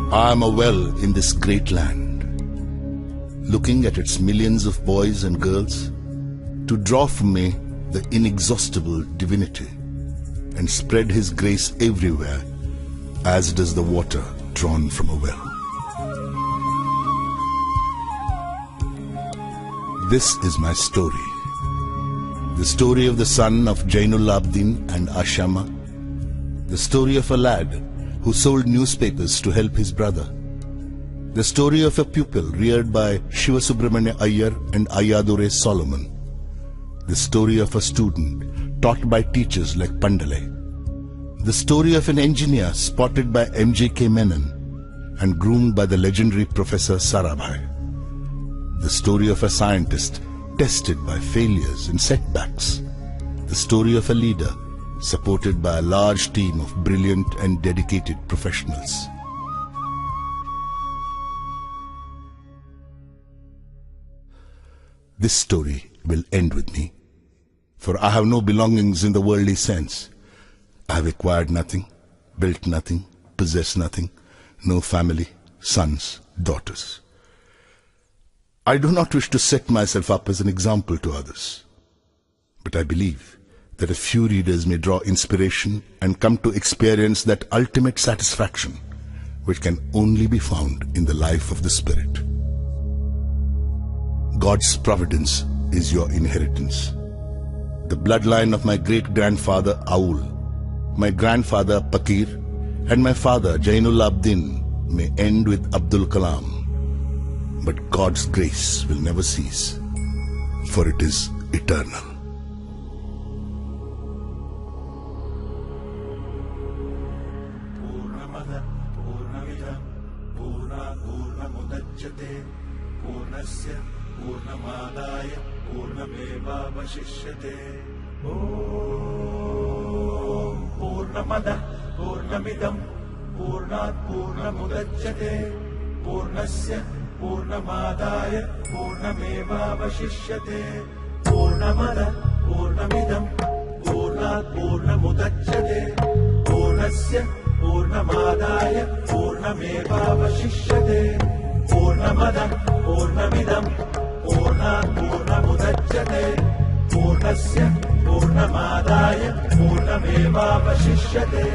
I am a well in this great land, looking at its millions of boys and girls to draw from me the inexhaustible divinity and spread His grace everywhere, as does the water drawn from a well. This is my story, the story of the son of Jainul Abidin and Ashama, the story of a lad who sold newspapers to help his brother, the story of a pupil reared by Shiva Subramanya Iyer and Ayadure Solomon, the story of a student taught by teachers like Pandale, the story of an engineer spotted by M.J.K. Menon and groomed by the legendary Professor Sarabhai, the story of a scientist tested by failures and setbacks, the story of a leader supported by a large team of brilliant and dedicated professionals. This story will end with me, for I have no belongings in the worldly sense. I have acquired nothing, built nothing, possessed nothing, no family, sons, daughters. I do not wish to set myself up as an example to others, but I believe that a few readers may draw inspiration and come to experience that ultimate satisfaction which can only be found in the life of the Spirit. God's providence is your inheritance. The bloodline of my great-grandfather Aul, my grandfather Pakir, and my father Jainul Abidin may end with Abdul Kalam, but God's grace will never cease, for it is eternal. पूर्णस्य पूर्णमादाय पूर्णमेवावशिष्यते ॐ पूर्णमदः पूर्णमिदं पूर्णात् पूर्णमुदच्यते पूर्णस्य पूर्णमादाय पूर्णमेवावशिष्यते पूर्णमदः पूर्णमिदं पूर्णात् पूर्णमुदच्यते पूर्णस्य पूर्णमादाय पूर्णमेवावशिष्यते पूर्णमदः पूर्णमिदं पूर्णात् पूर्णमुदच्यते पूर्णस्य पूर्णमादाय पूर्णमेवावशिष्यते.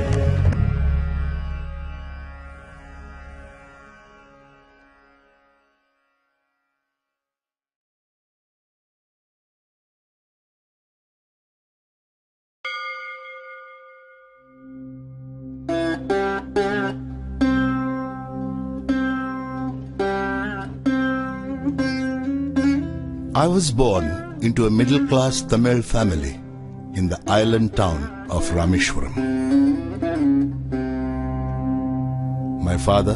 I was born into a middle-class Tamil family in the island town of Rameshwaram. My father,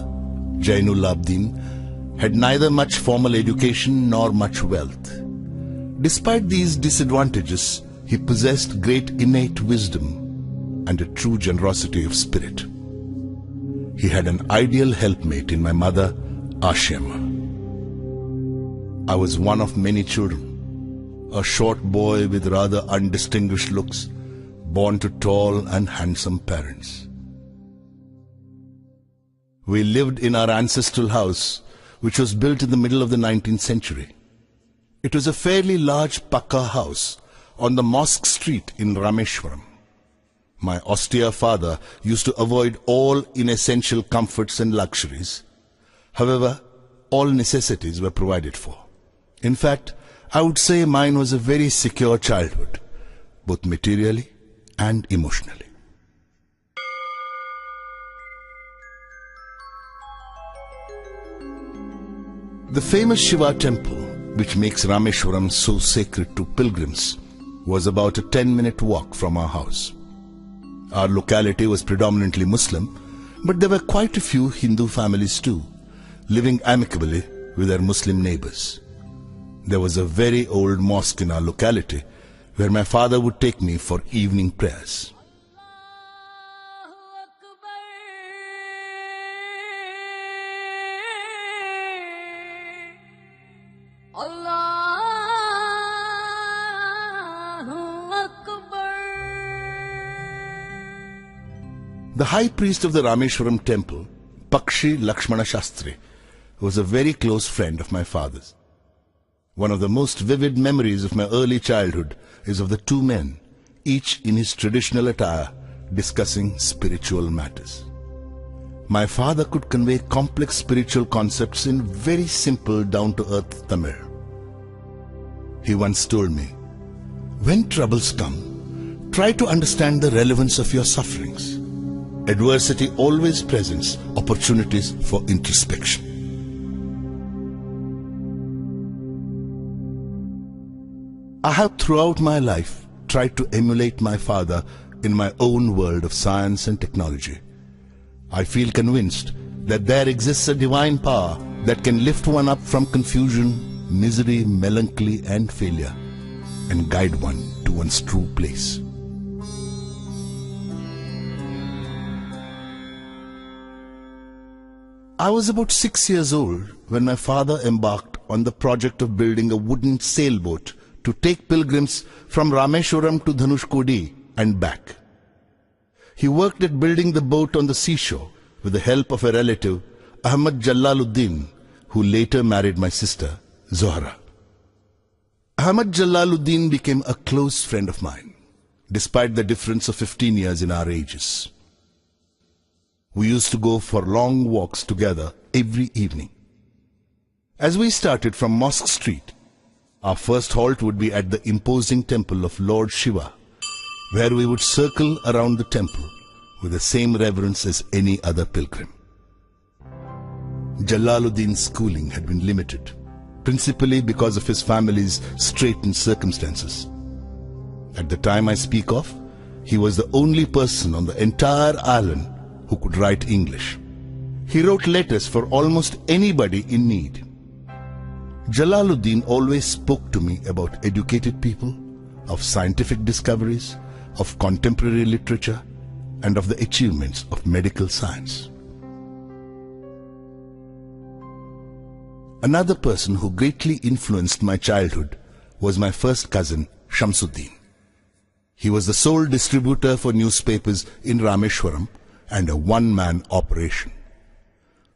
Jainul Abidin, had neither much formal education nor much wealth. Despite these disadvantages, he possessed great innate wisdom and a true generosity of spirit. He had an ideal helpmate in my mother, Ashima. I was one of many children, a short boy with rather undistinguished looks, born to tall and handsome parents. We lived in our ancestral house, which was built in the middle of the 19th century. It was a fairly large Pakka house on the Mosque Street in Rameshwaram. My austere father used to avoid all inessential comforts and luxuries. However, all necessities were provided for. In fact, I would say mine was a very secure childhood, both materially and emotionally. The famous Shiva temple, which makes Rameshwaram so sacred to pilgrims, was about a 10-minute walk from our house. Our locality was predominantly Muslim, but there were quite a few Hindu families too, living amicably with their Muslim neighbors. There was a very old mosque in our locality where my father would take me for evening prayers. The high priest of the Rameshwaram temple, Pakshi Lakshmana Shastri, was a very close friend of my father's. One of the most vivid memories of my early childhood is of the two men, each in his traditional attire, discussing spiritual matters. My father could convey complex spiritual concepts in very simple, down-to-earth Tamil. He once told me, "When troubles come, try to understand the relevance of your sufferings. Adversity always presents opportunities for introspection." I have throughout my life tried to emulate my father in my own world of science and technology. I feel convinced that there exists a divine power that can lift one up from confusion, misery, melancholy and failure and guide one to one's true place. I was about 6 years old when my father embarked on the project of building a wooden sailboat to take pilgrims from Rameshwaram to Dhanushkodi and back. He worked at building the boat on the seashore with the help of a relative, Ahmad Jalaluddin, who later married my sister, Zohra. Ahmad Jalaluddin became a close friend of mine, despite the difference of 15 years in our ages. We used to go for long walks together every evening. As we started from Mosque Street, our first halt would be at the imposing temple of Lord Shiva, where we would circle around the temple with the same reverence as any other pilgrim. Jalaluddin's schooling had been limited, principally because of his family's straitened circumstances. At the time I speak of, he was the only person on the entire island who could write English. He wrote letters for almost anybody in need. Jalaluddin always spoke to me about educated people, of scientific discoveries, of contemporary literature, and of the achievements of medical science. Another person who greatly influenced my childhood was my first cousin, Shamsuddin. He was the sole distributor for newspapers in Rameshwaram and a one-man operation.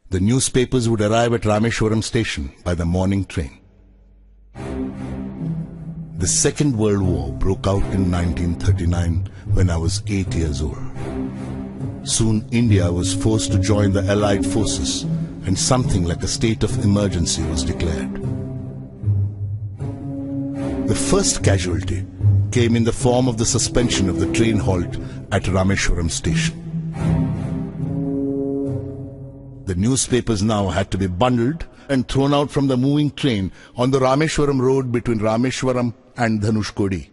The newspapers would arrive at Rameshwaram station by the morning train. The Second World War broke out in 1939 when I was 8 years old. Soon India was forced to join the Allied forces and something like a state of emergency was declared. The first casualty came in the form of the suspension of the train halt at Rameshwaram station. The newspapers now had to be bundled and thrown out from the moving train on the Rameshwaram road between Rameshwaram and Dhanushkodi.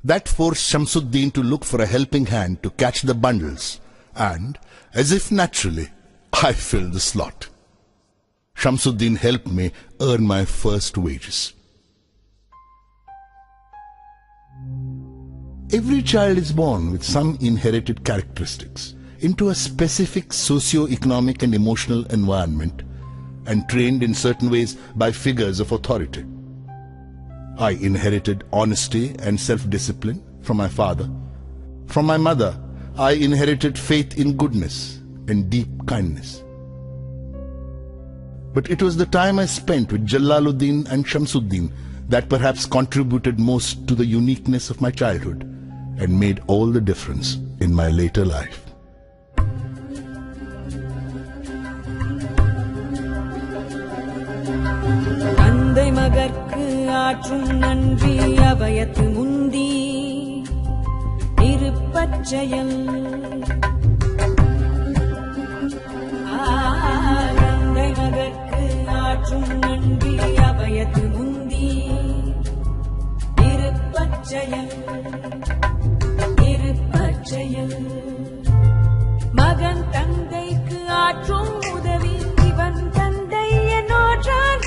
That forced Shamsuddin to look for a helping hand to catch the bundles, and, as if naturally, I filled the slot. Shamsuddin helped me earn my first wages. Every child is born with some inherited characteristics into a specific socio-economic and emotional environment and trained in certain ways by figures of authority. I inherited honesty and self-discipline from my father. From my mother, I inherited faith in goodness and deep kindness. But it was the time I spent with Jalaluddin and Shamsuddin that perhaps contributed most to the uniqueness of my childhood and made all the difference in my later life. தந்தை மகற்கு ஆற்றும் நன்றி அபயத்து முந்தி இருப்பச்செயல் தந்தை மகற்கு ஆற்றும் நன்றி அபயத்து முந்தி இருப்பச்செயல் இருப்பச்செயல் மகன் தந்தைக்கு ஆற்றும் உதவி இவன் தந்தை என்னோற்றான்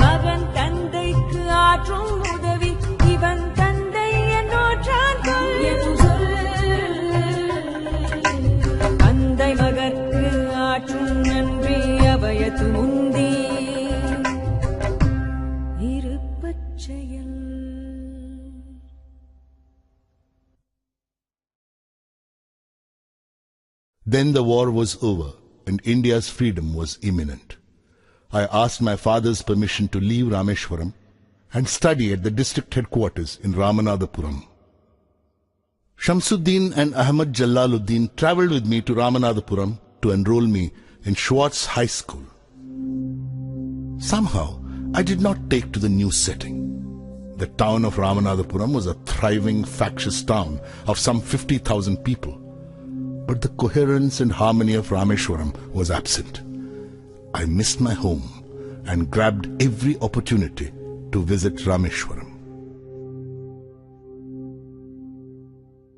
மகன் தந்தைக்கு ஆற்றும் உதவி இவன் தந்தை என்னோற்றான் தந்தை மகற்கு ஆற்றும் நன்றி அபயத்து முந்தி Then the war was over and India's freedom was imminent. I asked my father's permission to leave Rameshwaram and study at the district headquarters in Ramanathapuram. Shamsuddin and Ahmad Jalaluddin travelled with me to Ramanathapuram to enroll me in Schwartz High School. Somehow, I did not take to the new setting. The town of Ramanathapuram was a thriving, factious town of some 50,000 people. But the coherence and harmony of Rameshwaram was absent. I missed my home and grabbed every opportunity to visit Rameshwaram.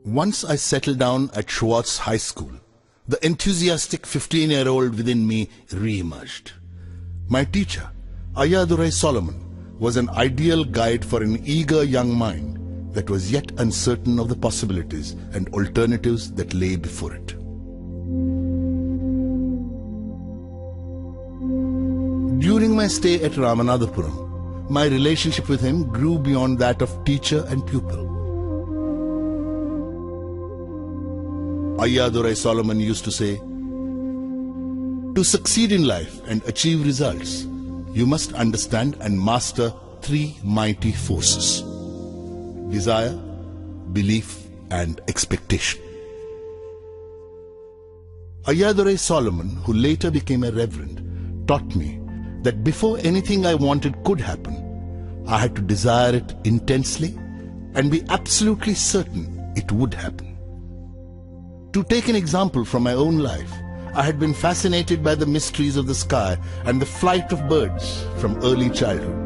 Once I settled down at Schwartz High School, the enthusiastic 15-year-old within me re-emerged. My teacher, Ayadurai Solomon, was an ideal guide for an eager young mind that was yet uncertain of the possibilities and alternatives that lay before it. During my stay at Ramanathapuram, my relationship with him grew beyond that of teacher and pupil. Ayadurai Solomon used to say, "To succeed in life and achieve results, you must understand and master three mighty forces: desire, belief, and expectation." Ayadurai Solomon, who later became a reverend, taught me that before anything I wanted could happen, I had to desire it intensely and be absolutely certain it would happen. To take an example from my own life, I had been fascinated by the mysteries of the sky and the flight of birds from early childhood.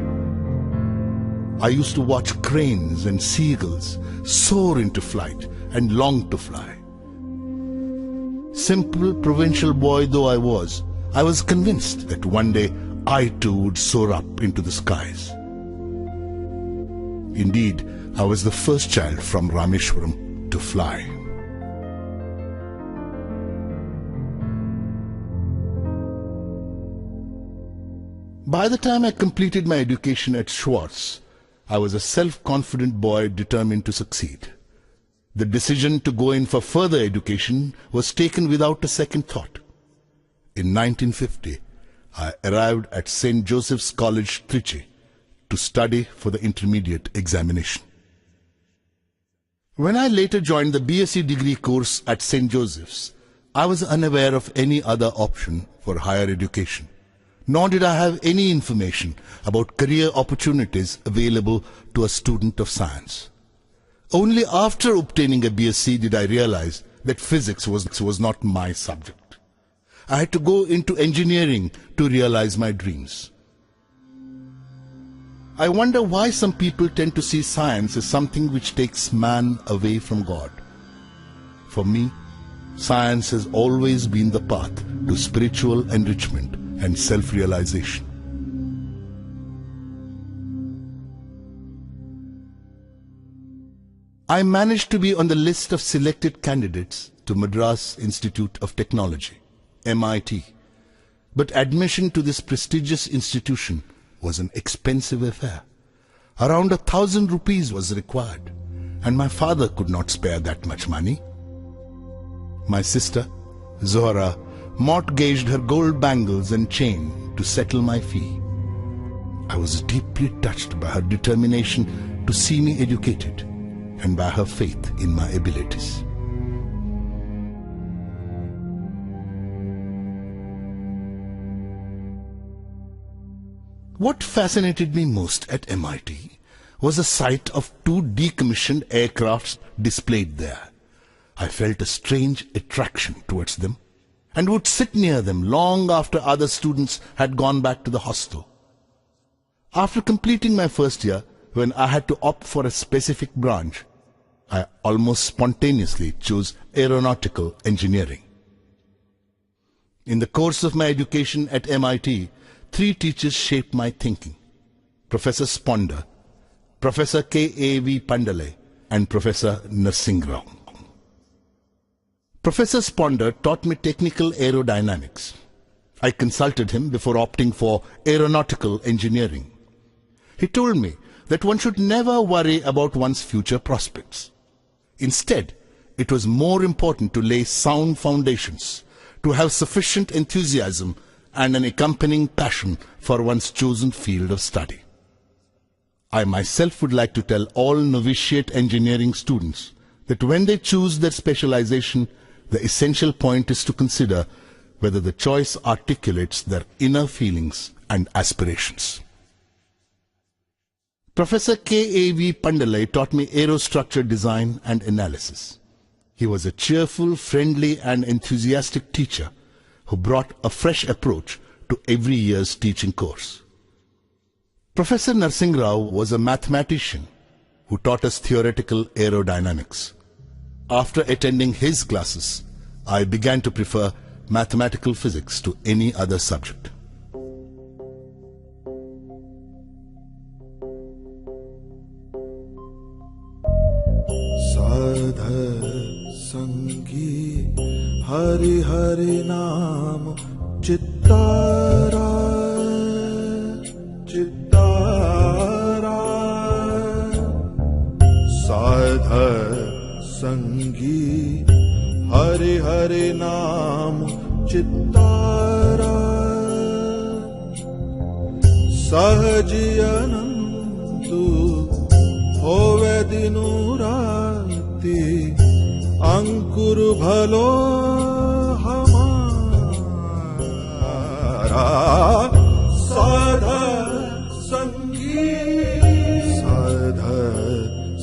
I used to watch cranes and seagulls soar into flight and long to fly. Simple provincial boy though I was convinced that one day I too would soar up into the skies. Indeed, I was the first child from Rameshwaram to fly. By the time I completed my education at Schwartz, I was a self-confident boy determined to succeed. The decision to go in for further education was taken without a second thought. In 1950, I arrived at St. Joseph's College, Trichy, to study for the intermediate examination. When I later joined the BSc degree course at St. Joseph's, I was unaware of any other option for higher education. Nor did I have any information about career opportunities available to a student of science. Only after obtaining a BSc did I realize that physics was not my subject. I had to go into engineering to realize my dreams. I wonder why some people tend to see science as something which takes man away from God. For me, science has always been the path to spiritual enrichment and self-realization. I managed to be on the list of selected candidates to Madras Institute of Technology, MIT, but admission to this prestigious institution was an expensive affair. Around 1,000 rupees was required, and my father could not spare that much money. My sister, Zohra, mortgaged her gold bangles and chain to settle my fee. I was deeply touched by her determination to see me educated and by her faith in my abilities. What fascinated me most at MIT was the sight of two decommissioned aircrafts displayed there. I felt a strange attraction towards them and would sit near them long after other students had gone back to the hostel. After completing my first year, when I had to opt for a specific branch, I almost spontaneously chose aeronautical engineering. In the course of my education at MIT, 3 teachers shaped my thinking: Professor Sponder, Professor K.A.V. Pandale, and Professor Narsingrao. Professor Sponder taught me technical aerodynamics. I consulted him before opting for aeronautical engineering. He told me that one should never worry about one's future prospects. Instead, it was more important to lay sound foundations, to have sufficient enthusiasm and an accompanying passion for one's chosen field of study. I myself would like to tell all novitiate engineering students that when they choose their specialization, the essential point is to consider whether the choice articulates their inner feelings and aspirations. Professor K.A.V. Pandalai taught me aerostructure design and analysis. He was a cheerful, friendly and enthusiastic teacher who brought a fresh approach to every year's teaching course. Professor Narsingh Rao was a mathematician who taught us theoretical aerodynamics. After attending his classes, I began to prefer mathematical physics to any other subject. साधर संगी हरि हरि नाम चित्तारा चित्तारा साधर संगी हरि हरि नाम चित्तारा सहजी अनंतु होवे दिनु राति अंकुर भलो हमारा साधर संगी साधर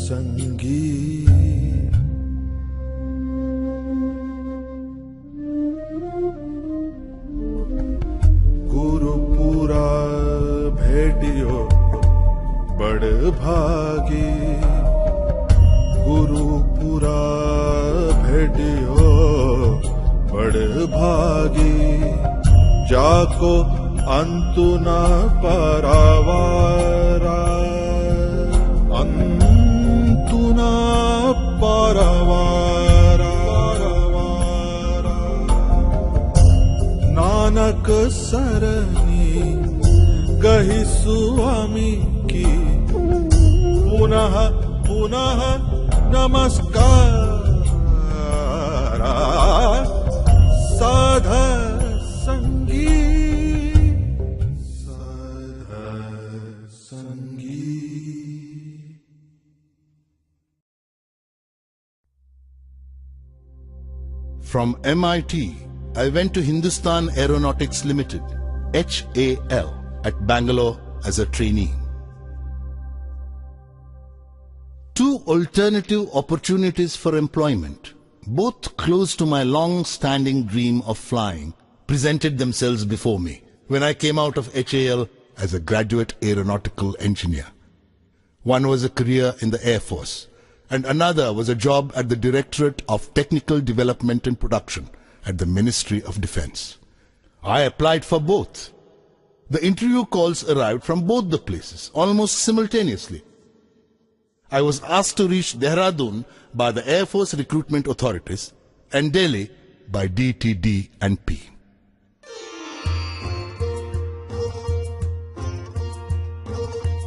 संगी गुरुपुरा भेटियो बड़ भागी गुरुपुरा भेटियो बड़ भागी जाको अंतु न परवारा अंतु न परवारा नानक सरनी गही स्वामी की पुनः पुनः नमस्कार साधर संगी साधर संगी. From MIT, I went to Hindustan Aeronautics Limited, HAL, at Bangalore as a trainee. Two alternative opportunities for employment, both close to my long-standing dream of flying, presented themselves before me when I came out of HAL as a graduate aeronautical engineer. One was a career in the Air Force, and another was a job at the Directorate of Technical Development and Production at the Ministry of Defense. I applied for both. The interview calls arrived from both the places almost simultaneously. I was asked to reach Dehradun by the Air Force recruitment authorities and Delhi by DTD and P.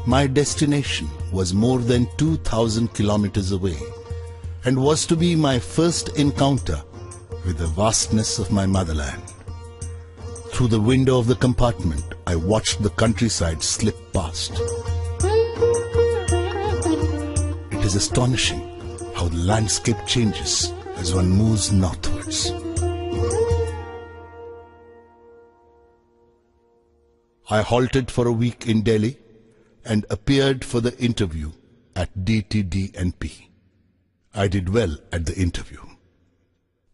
My destination was more than 2,000 kilometers away and was to be my first encounter with the vastness of my motherland. Through the window of the compartment, I watched the countryside slip past. It is astonishing how the landscape changes as one moves northwards. I halted for a week in Delhi and appeared for the interview at DTD&P. I did well at the interview.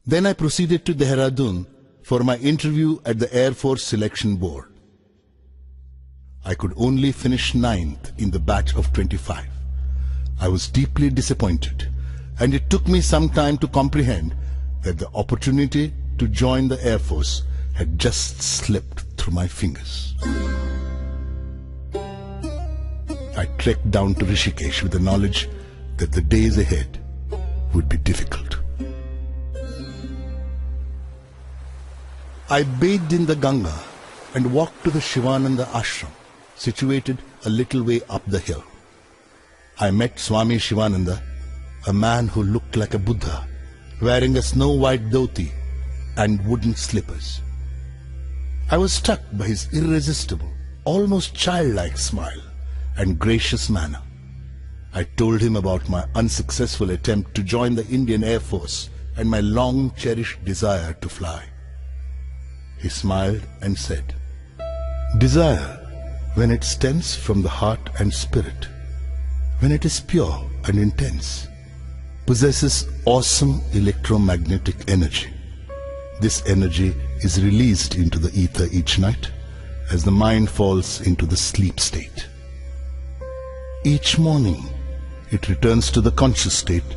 Then I proceeded to Dehradun for my interview at the Air Force Selection Board. I could only finish 9th in the batch of 25. I was deeply disappointed, and it took me some time to comprehend that the opportunity to join the Air Force had just slipped through my fingers. I trekked down to Rishikesh with the knowledge that the days ahead would be difficult. I bathed in the Ganga and walked to the Shivananda ashram, situated a little way up the hill. I met Swami Shivananda, a man who looked like a Buddha, wearing a snow-white dhoti and wooden slippers. I was struck by his irresistible, almost childlike smile and gracious manner. I told him about my unsuccessful attempt to join the Indian Air Force and my long-cherished desire to fly. He smiled and said, "Desire, when it stems from the heart and spirit, when it is pure and intense, possesses awesome electromagnetic energy. This energy is released into the ether each night as the mind falls into the sleep state. Each morning, it returns to the conscious state,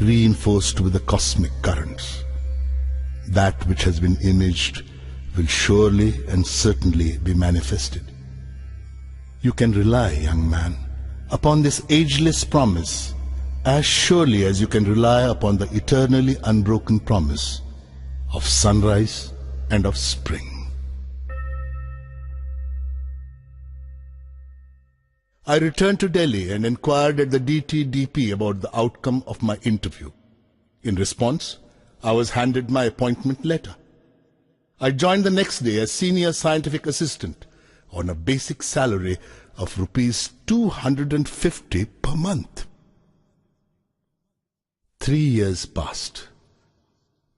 reinforced with the cosmic currents. That which has been imaged will surely and certainly be manifested. You can rely, young man, upon this ageless promise as surely as you can rely upon the eternally unbroken promise of sunrise and of spring." I returned to Delhi and inquired at the DTDP about the outcome of my interview. In response, I was handed my appointment letter. I joined the next day as senior scientific assistant on a basic salary of rupees 250 per month. 3 years passed.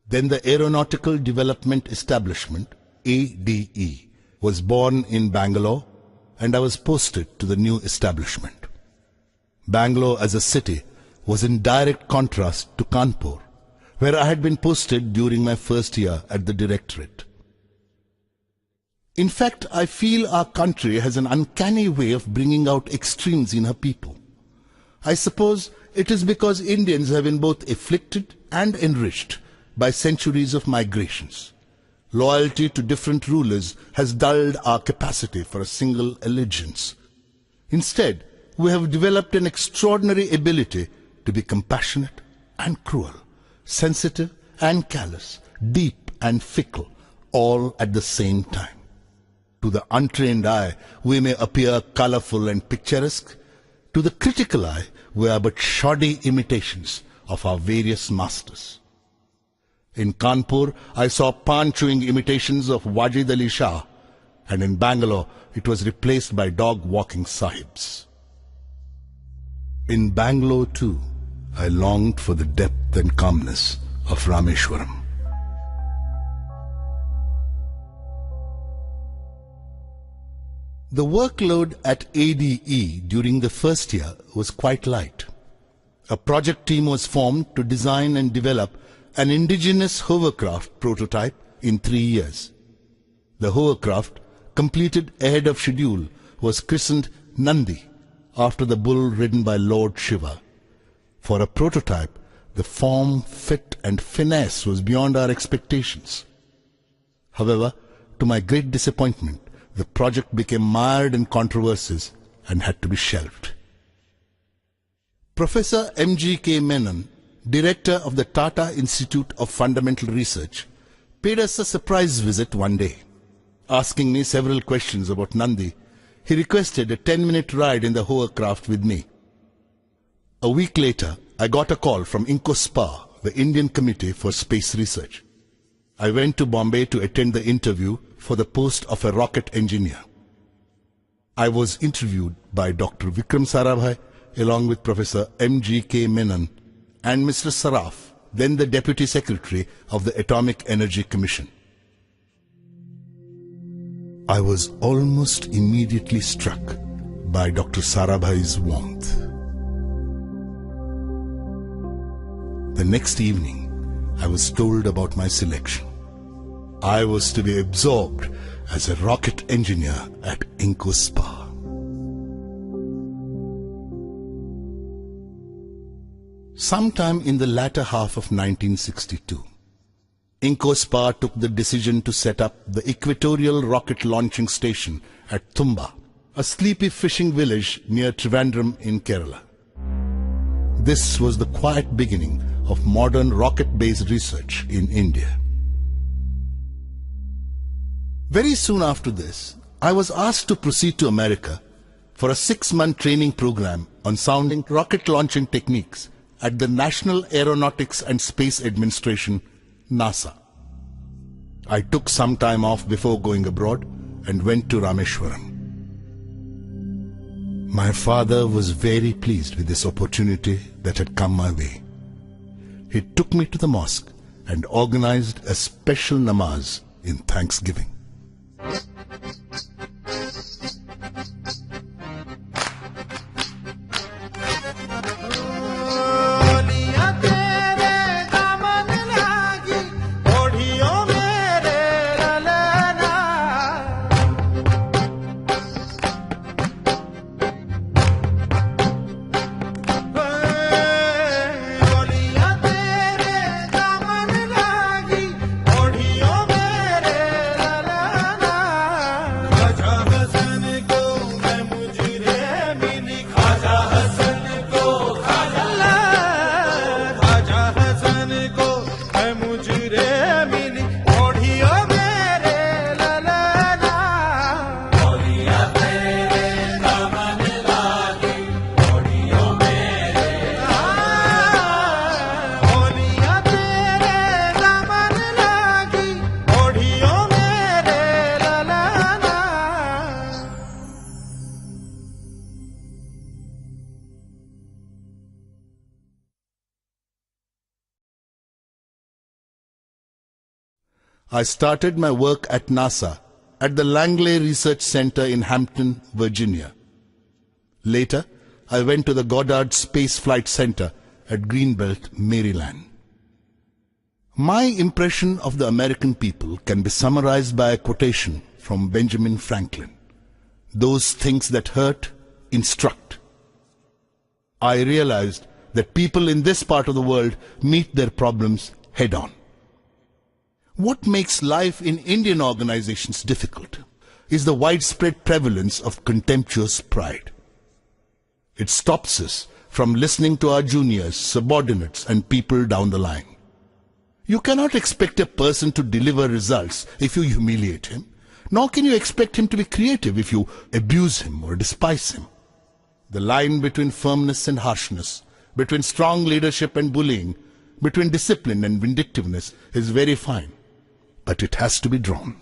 Then the Aeronautical Development Establishment, ADE, was born in Bangalore, and I was posted to the new establishment. Bangalore as a city was in direct contrast to Kanpur, where I had been posted during my first year at the directorate. In fact, I feel our country has an uncanny way of bringing out extremes in her people. I suppose it is because Indians have been both afflicted and enriched by centuries of migrations. Loyalty to different rulers has dulled our capacity for a single allegiance. Instead, we have developed an extraordinary ability to be compassionate and cruel, sensitive and callous, deep and fickle, all at the same time. To the untrained eye, we may appear colorful and picturesque. To the critical eye, we are but shoddy imitations of our various masters. In Kanpur, I saw pan-chewing imitations of Wajid Ali Shah, and in Bangalore, it was replaced by dog-walking sahibs. In Bangalore, too, I longed for the depth and calmness of Rameshwaram. The workload at ADE during the first year was quite light. A project team was formed to design and develop an indigenous hovercraft prototype in 3 years. The hovercraft, completed ahead of schedule, was christened Nandi, after the bull ridden by Lord Shiva. For a prototype, the form, fit and finesse was beyond our expectations. However, to my great disappointment, the project became mired in controversies and had to be shelved. Professor M.G.K. Menon, director of the Tata Institute of Fundamental Research, paid us a surprise visit one day. Asking me several questions about Nandi, he requested a 10-minute ride in the hovercraft with me. A week later, I got a call from INCOSPA, the Indian Committee for Space Research. I went to Bombay to attend the interview for the post of a rocket engineer. I was interviewed by Dr. Vikram Sarabhai along with Professor M.G.K. Menon and Mr. Saraf, then the Deputy Secretary of the Atomic Energy Commission. I was almost immediately struck by Dr. Sarabhai's warmth. The next evening, I was told about my selection. I was to be absorbed as a rocket engineer at INCOSPA. Sometime in the latter half of 1962, INCOSPA took the decision to set up the Equatorial Rocket Launching Station at Thumba, a sleepy fishing village near Trivandrum in Kerala. This was the quiet beginning of modern rocket-based research in India. Very soon after this, I was asked to proceed to America for a 6-month training program on sounding rocket launching techniques at the National Aeronautics and Space Administration, NASA. I took some time off before going abroad and went to Rameshwaram. My father was very pleased with this opportunity that had come my way. He took me to the mosque and organized a special namaz in thanksgiving. I started my work at NASA at the Langley Research Center in Hampton, Virginia. Later, I went to the Goddard Space Flight Center at Greenbelt, Maryland. My impression of the American people can be summarized by a quotation from Benjamin Franklin. Those things that hurt instruct. I realized that people in this part of the world meet their problems head-on. What makes life in Indian organizations difficult is the widespread prevalence of contemptuous pride. It stops us from listening to our juniors, subordinates, and people down the line. You cannot expect a person to deliver results if you humiliate him, nor can you expect him to be creative if you abuse him or despise him. The line between firmness and harshness, between strong leadership and bullying, between discipline and vindictiveness is very fine. But it has to be drawn.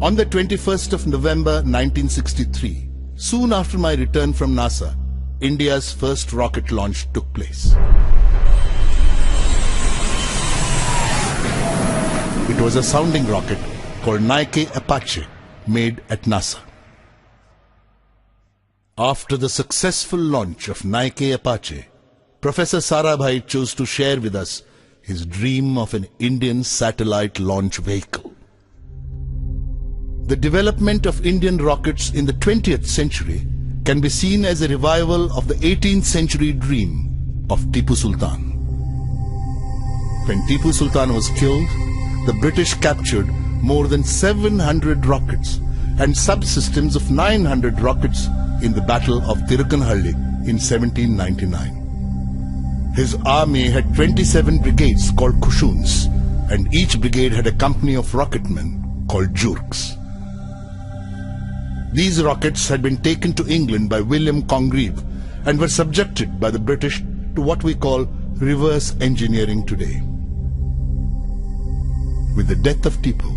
On the 21st of November 1963, soon after my return from NASA, India's first rocket launch took place. It was a sounding rocket called Nike Apache, made at NASA. After the successful launch of Nike Apache, Professor Sarabhai chose to share with us his dream of an Indian satellite launch vehicle. The development of Indian rockets in the 20th century can be seen as a revival of the 18th century dream of Tipu Sultan. When Tipu Sultan was killed, the British captured more than 700 rockets and subsystems of 900 rockets in the Battle of Tirukkanhalli in 1799. His army had 27 brigades called Kushuns, and each brigade had a company of rocketmen called Jurks. These rockets had been taken to England by William Congreve and were subjected by the British to what we call reverse engineering today. With the death of Tipu,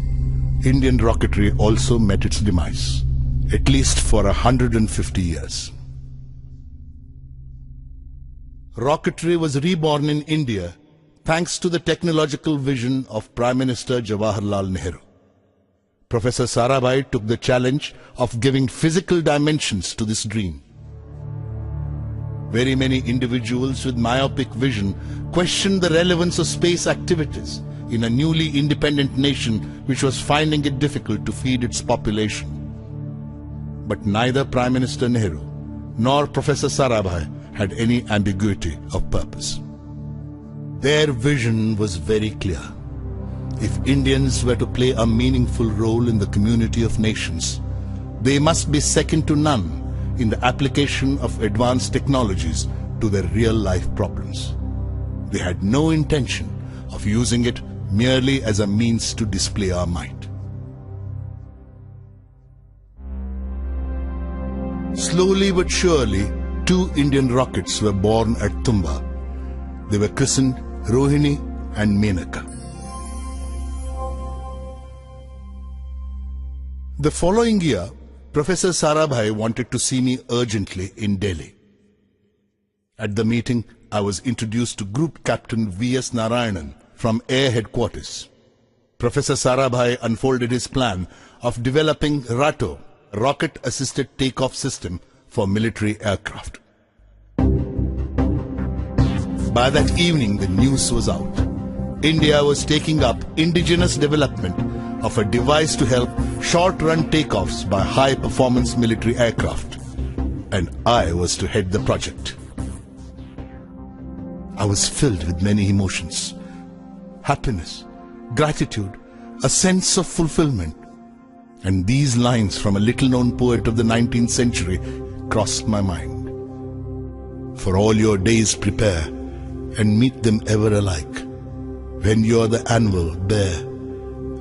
Indian rocketry also met its demise, at least for 150 years. Rocketry was reborn in India thanks to the technological vision of Prime Minister Jawaharlal Nehru. Professor Sarabhai took the challenge of giving physical dimensions to this dream. Very many individuals with myopic vision questioned the relevance of space activities in a newly independent nation which was finding it difficult to feed its population. But neither Prime Minister Nehru nor Professor Sarabhai had any ambiguity of purpose. Their vision was very clear. If Indians were to play a meaningful role in the community of nations, they must be second to none in the application of advanced technologies to their real-life problems. They had no intention of using it merely as a means to display our might. Slowly but surely, 2 Indian rockets were born at Tumba. They were christened Rohini and Menaka. The following year, Professor Sarabhai wanted to see me urgently in Delhi. At the meeting, I was introduced to Group Captain V.S. Narayanan from Air Headquarters. Professor Sarabhai unfolded his plan of developing RATO, Rocket-Assisted Takeoff System, for military aircraft. By that evening, the news was out. India was taking up indigenous development of a device to help short-run takeoffs by high-performance military aircraft, and I was to head the project. I was filled with many emotions: happiness, gratitude, a sense of fulfillment. And these lines from a little-known poet of the 19th century crossed my mind. For all your days prepare, and meet them ever alike. When you're the anvil, bear.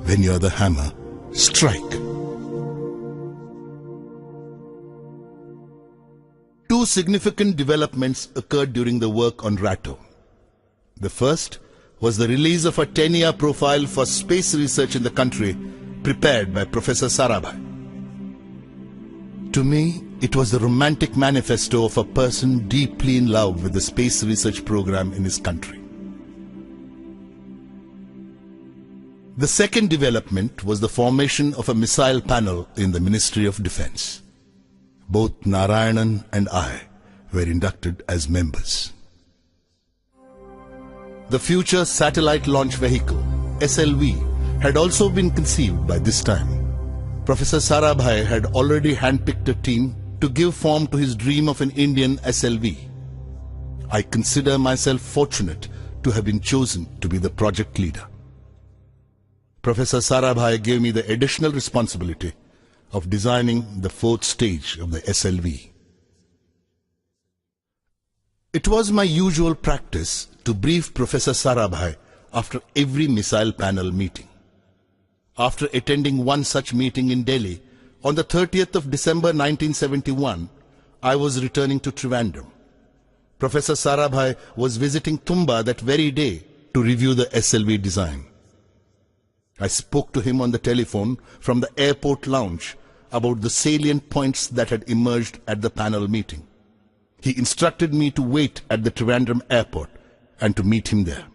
When you're the hammer, strike. Two significant developments occurred during the work on RATO. The first was the release of a 10-year profile for space research in the country, prepared by Professor Sarabhai. To me, it was the romantic manifesto of a person deeply in love with the space research program in his country. The second development was the formation of a missile panel in the Ministry of Defence. Both Narayanan and I were inducted as members. The Future Satellite Launch Vehicle, SLV, had also been conceived by this time. Professor Sarabhai had already handpicked a team to give form to his dream of an Indian SLV. I consider myself fortunate to have been chosen to be the project leader. Professor Sarabhai gave me the additional responsibility of designing the fourth stage of the SLV. It was my usual practice to brief Professor Sarabhai after every missile panel meeting. After attending one such meeting in Delhi, on the 30th of December 1971, I was returning to Trivandrum. Professor Sarabhai was visiting Tumba that very day to review the SLV design. I spoke to him on the telephone from the airport lounge about the salient points that had emerged at the panel meeting. He instructed me to wait at the Trivandrum airport and to meet him there.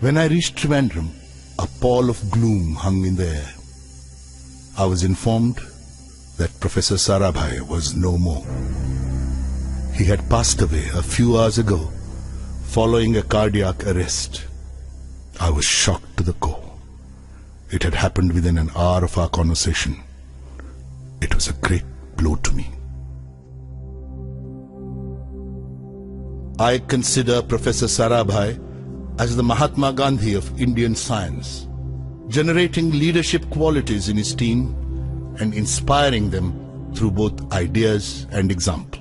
When I reached Trivandrum, a pall of gloom hung in the air. I was informed that Professor Sarabhai was no more. He had passed away a few hours ago following a cardiac arrest. I was shocked to the core. It had happened within an hour of our conversation. It was a great blow to me. I consider Professor Sarabhai as the Mahatma Gandhi of Indian science, generating leadership qualities in his team and inspiring them through both ideas and example.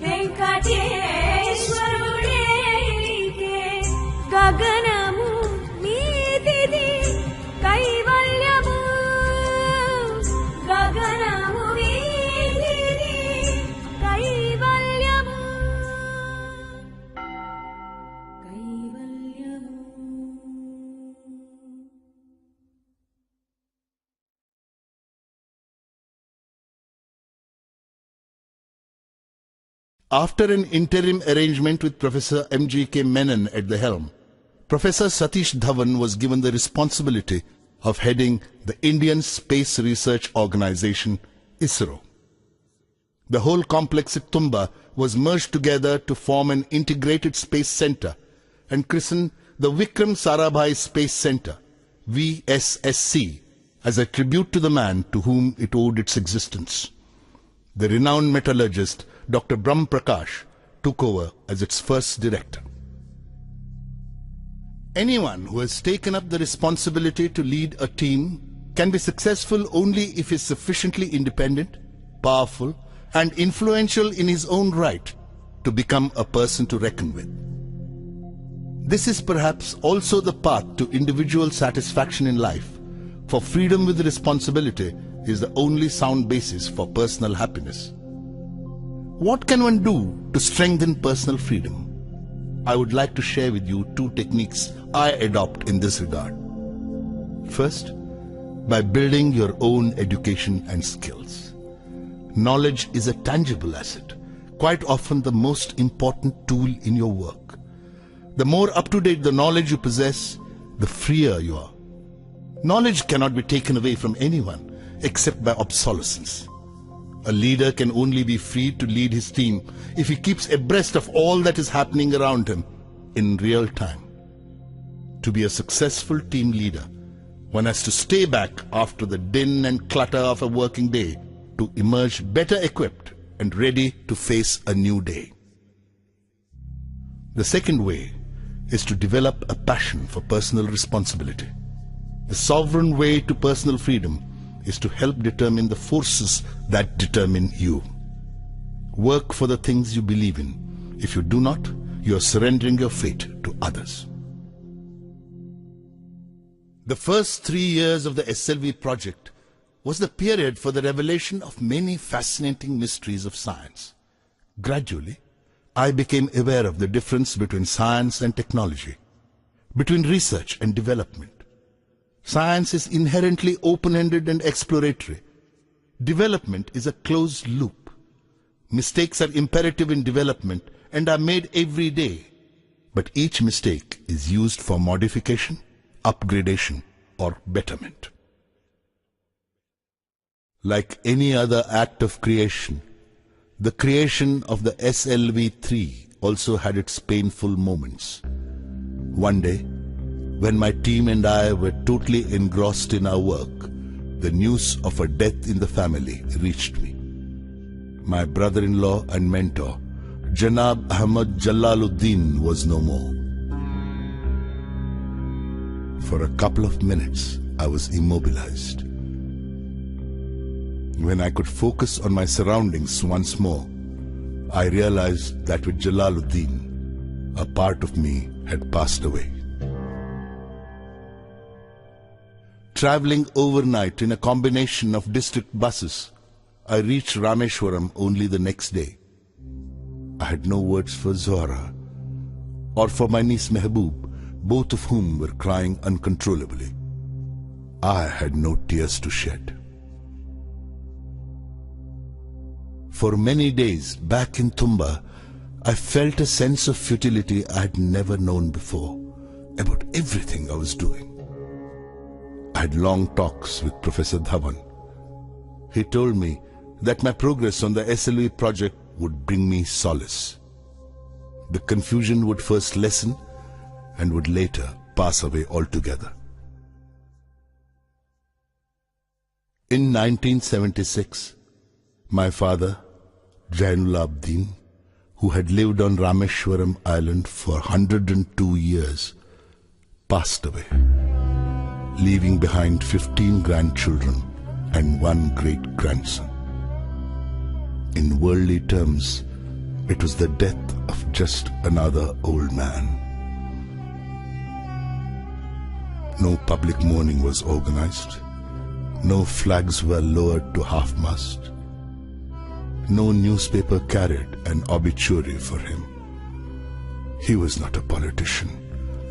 Venkateshwarude గగనము నీతిది కైవల్యము గగనము నీతిది కైవల్యము కైవల్యము. After an interim arrangement with Professor M.G.K. Menon at the helm, Professor Satish Dhawan was given the responsibility of heading the Indian Space Research Organization, ISRO. The whole complex at Tumba was merged together to form an integrated space center and christened the Vikram Sarabhai Space Center, VSSC, as a tribute to the man to whom it owed its existence. The renowned metallurgist Dr. Brahm Prakash took over as its first director. Anyone who has taken up the responsibility to lead a team can be successful only if he is sufficiently independent, powerful, and influential in his own right to become a person to reckon with. This is perhaps also the path to individual satisfaction in life, for freedom with responsibility is the only sound basis for personal happiness. What can one do to strengthen personal freedom? I would like to share with you two techniques I adopt in this regard. First, by building your own education and skills. Knowledge is a tangible asset, quite often the most important tool in your work. The more up-to-date the knowledge you possess, the freer you are. Knowledge cannot be taken away from anyone except by obsolescence. A leader can only be free to lead his team if he keeps abreast of all that is happening around him in real time. To be a successful team leader, one has to stay back after the din and clutter of a working day to emerge better equipped and ready to face a new day. The second way is to develop a passion for personal responsibility. The sovereign way to personal freedom is to help determine the forces that determine you. Work for the things you believe in. If you do not, you are surrendering your fate to others. The first 3 years of the SLV project was the period for the revelation of many fascinating mysteries of science. Gradually, I became aware of the difference between science and technology, between research and development. Science is inherently open-ended and exploratory. Development is a closed loop. Mistakes are imperative in development and are made every day. But each mistake is used for modification, upgradation, or betterment. Like any other act of creation, the creation of the SLV-3 also had its painful moments. One day, when my team and I were totally engrossed in our work, the news of a death in the family reached me. My brother-in-law and mentor, Janab Ahmad Jalaluddin, was no more. For a couple of minutes, I was immobilized. When I could focus on my surroundings once more, I realized that with Jalaluddin, a part of me had passed away. Traveling overnight in a combination of district buses, I reached Rameshwaram only the next day. I had no words for Zora or for my niece Mehboob, both of whom were crying uncontrollably. I had no tears to shed. For many days back in Tumba, I felt a sense of futility I had never known before about everything I was doing. I had long talks with Professor Dhawan. He told me that my progress on the SLV project would bring me solace. The confusion would first lessen and would later pass away altogether. In 1976, my father, Jainul Abdin, who had lived on Rameshwaram Island for 102 years, passed away, leaving behind 15 grandchildren and 1 great-grandson. In worldly terms, it was the death of just another old man. No public mourning was organized. No flags were lowered to half-mast. No newspaper carried an obituary for him. He was not a politician,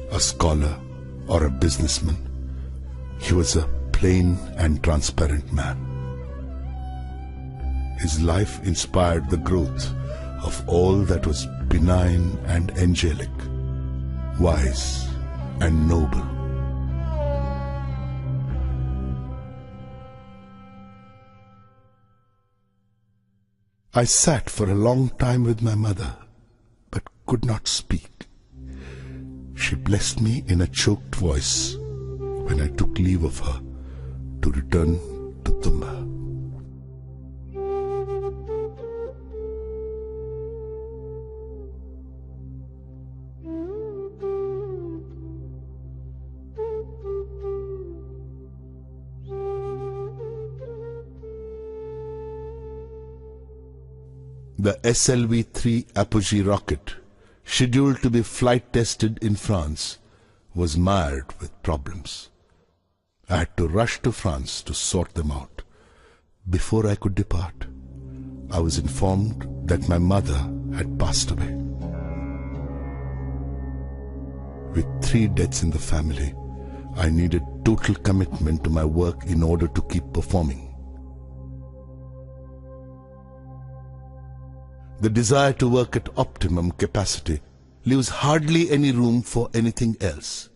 a scholar, or a businessman. He was a plain and transparent man. His life inspired the growth of all that was benign and angelic, wise and noble. I sat for a long time with my mother, but could not speak. She blessed me in a choked voice when I took leave of her to return to Tumba. The SLV-3 Apogee rocket, scheduled to be flight tested in France, was mired with problems. I had to rush to France to sort them out. Before I could depart, I was informed that my mother had passed away. With 3 deaths in the family, I needed total commitment to my work in order to keep performing. The desire to work at optimum capacity leaves hardly any room for anything else.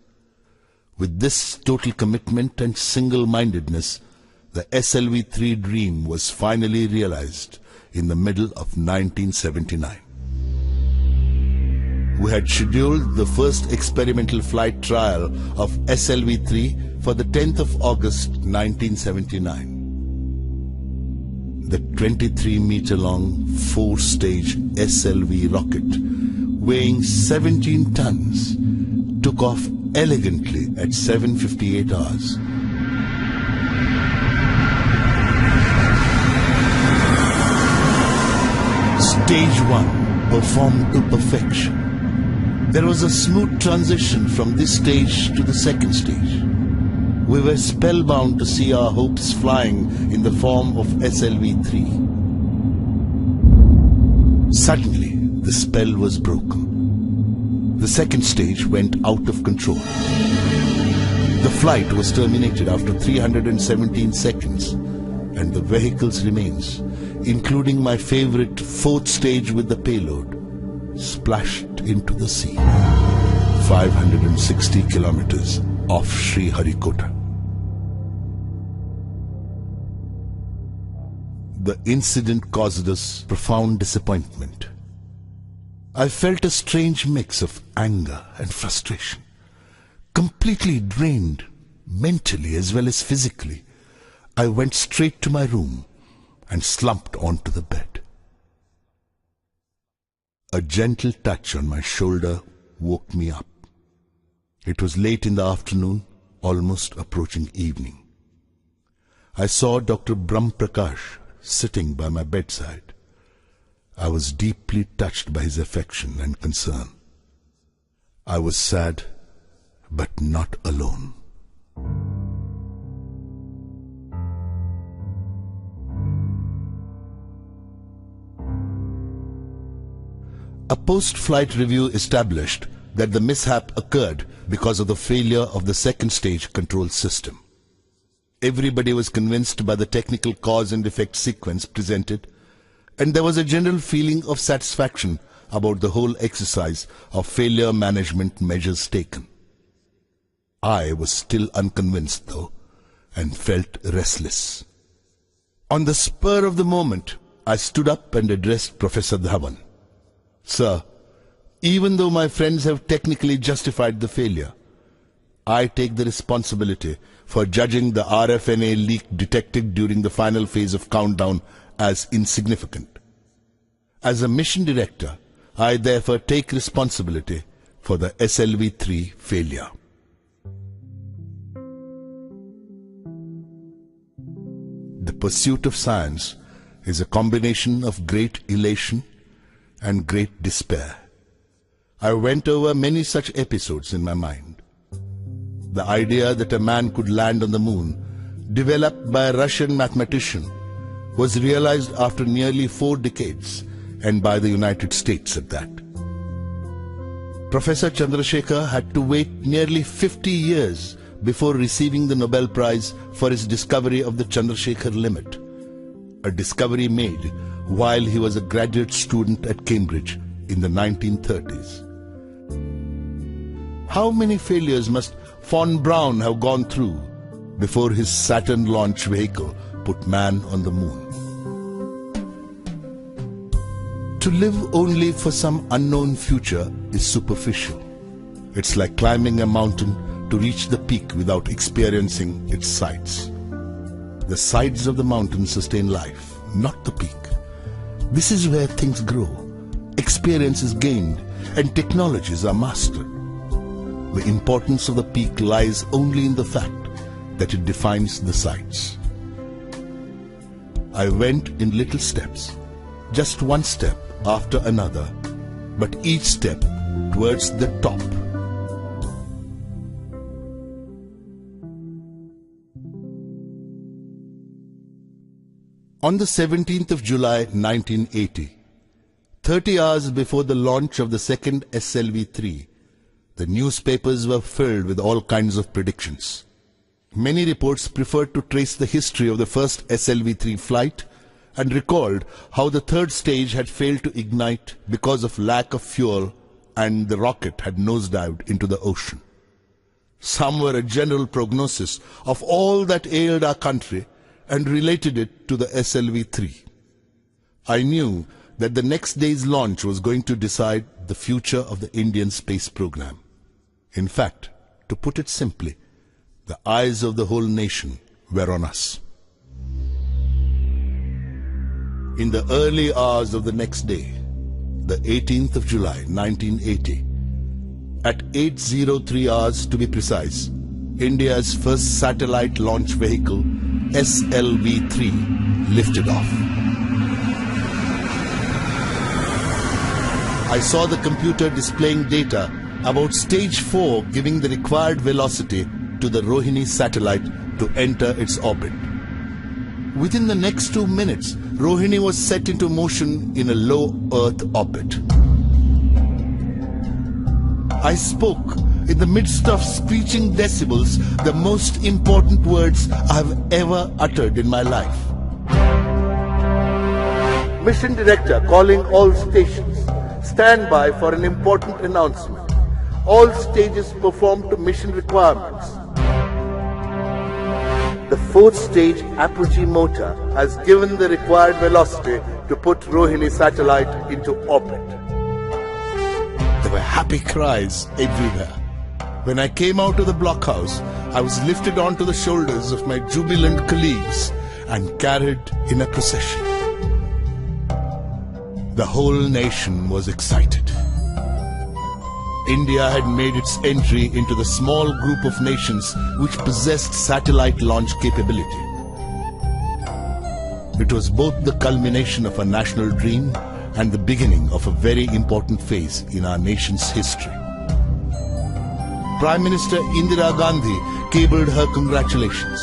With this total commitment and single-mindedness, the SLV-3 dream was finally realized in the middle of 1979. We had scheduled the first experimental flight trial of SLV-3 for the 10th of August 1979. The 23-meter-long 4-stage SLV rocket, weighing 17 tons, took off elegantly at 7:58 hours. Stage 1 performed to perfection. There was a smooth transition from this stage to the second stage. We were spellbound to see our hopes flying in the form of SLV-3. Suddenly, the spell was broken. The second stage went out of control. The flight was terminated after 317 seconds, and the vehicle's remains, including my favorite 4th stage with the payload, splashed into the sea, 560 kilometers off Sriharikota. The incident caused us profound disappointment. I felt a strange mix of anger and frustration. Completely drained, mentally as well as physically, I went straight to my room and slumped onto the bed. A gentle touch on my shoulder woke me up. It was late in the afternoon, almost approaching evening. I saw Dr. Brahm Prakash sitting by my bedside. I was deeply touched by his affection and concern. I was sad, but not alone. A post-flight review established that the mishap occurred because of the failure of the second stage control system. Everybody was convinced by the technical cause and effect sequence presented, and there was a general feeling of satisfaction about the whole exercise of failure management measures taken. I was still unconvinced though, and felt restless. On the spur of the moment, I stood up and addressed Professor Dhawan. Sir, even though my friends have technically justified the failure, I take the responsibility for judging the RFNA leak detected during the final phase of countdown as insignificant. As a mission director, I therefore take responsibility for the SLV-3 failure. The pursuit of science is a combination of great elation and great despair. I went over many such episodes in my mind. the idea that a man could land on the moon, developed by a Russian mathematician, was realized after nearly 4 decades, and by the United States at that. Professor Chandrasekhar had to wait nearly 50 years before receiving the Nobel Prize for his discovery of the Chandrasekhar limit, a discovery made while he was a graduate student at Cambridge in the 1930s. How many failures must von Braun have gone through before his Saturn launch vehicle put man on the moon? To live only for some unknown future is superficial. It's like climbing a mountain to reach the peak without experiencing its sides. The sides of the mountain sustain life, not the peak. This is where things grow, experience is gained, and technologies are mastered. The importance of the peak lies only in the fact that it defines the sides. I went in little steps, just one step after another, but each step towards the top. On the 17th of July 1980, 30 hours before the launch of the second SLV-3, the newspapers were filled with all kinds of predictions. Many reports preferred to trace the history of the first SLV-3 flight and recalled how the third stage had failed to ignite because of lack of fuel and the rocket had nosedived into the ocean. Some were a general prognosis of all that ailed our country and related it to the SLV-3. I knew that the next day's launch was going to decide the future of the Indian space program. In fact, to put it simply, the eyes of the whole nation were on us. In the early hours of the next day, the 18th of July 1980, at 8:03 hours to be precise, India's first satellite launch vehicle, SLV-3, lifted off. I saw the computer displaying data about stage 4 giving the required velocity to the Rohini satellite to enter its orbit. Within the next 2 minutes, Rohini was set into motion in a low Earth orbit. I spoke in the midst of screeching decibels the most important words I have ever uttered in my life. Mission Director calling all stations. Stand by for an important announcement. All stages perform to mission requirements. The 4th stage apogee motor has given the required velocity to put Rohini satellite into orbit. There were happy cries everywhere. When I came out of the blockhouse, I was lifted onto the shoulders of my jubilant colleagues and carried in a procession. The whole nation was excited. India had made its entry into the small group of nations which possessed satellite launch capability. It was both the culmination of a national dream and the beginning of a very important phase in our nation's history. Prime Minister Indira Gandhi cabled her congratulations.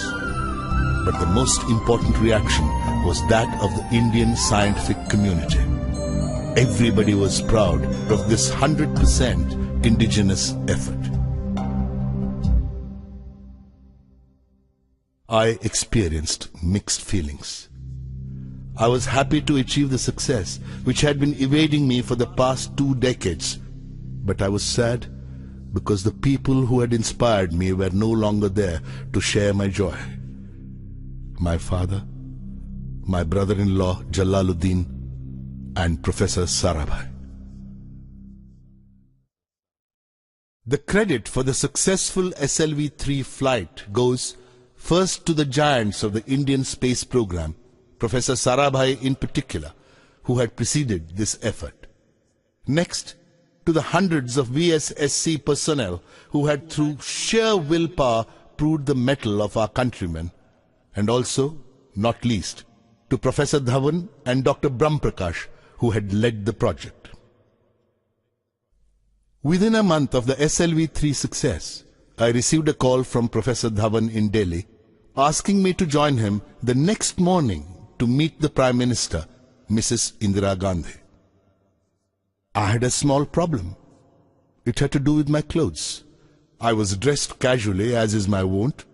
But the most important reaction was that of the Indian scientific community. Everybody was proud of this 100% indigenous effort. I experienced mixed feelings. I was happy to achieve the success which had been evading me for the past 2 decades, but I was sad because the people who had inspired me were no longer there to share my joy. My father, my brother-in-law Jalaluddin, and Professor Sarabhai. The credit for the successful SLV-3 flight goes first to the giants of the Indian space program, Professor Sarabhai in particular, who had preceded this effort. Next, to the hundreds of VSSC personnel who had through sheer willpower proved the mettle of our countrymen, and also, not least, to Professor Dhawan and Dr. Brahm Prakash, who had led the project. Within a month of the SLV-3 success, I received a call from Professor Dhawan in Delhi asking me to join him the next morning to meet the Prime Minister, Mrs. Indira Gandhi. I had a small problem. It had to do with my clothes. I was dressed casually, as is my wont,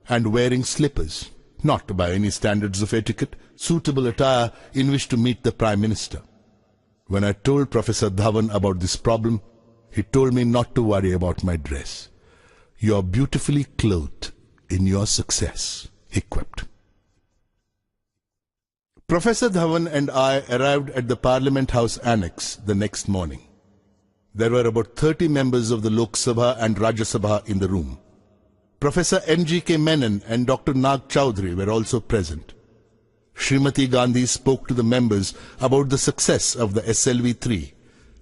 and wearing slippers, not by any standards of etiquette, suitable attire in which to meet the Prime Minister. When I told Professor Dhawan about this problem, he told me not to worry about my dress. "You are beautifully clothed in your success," he quipped. Professor Dhawan and I arrived at the Parliament House Annex the next morning. There were about 30 members of the Lok Sabha and Rajya Sabha in the room. Professor M.G.K. Menon and Dr. Nag Chowdhury were also present. Srimati Gandhi spoke to the members about the success of the SLV-3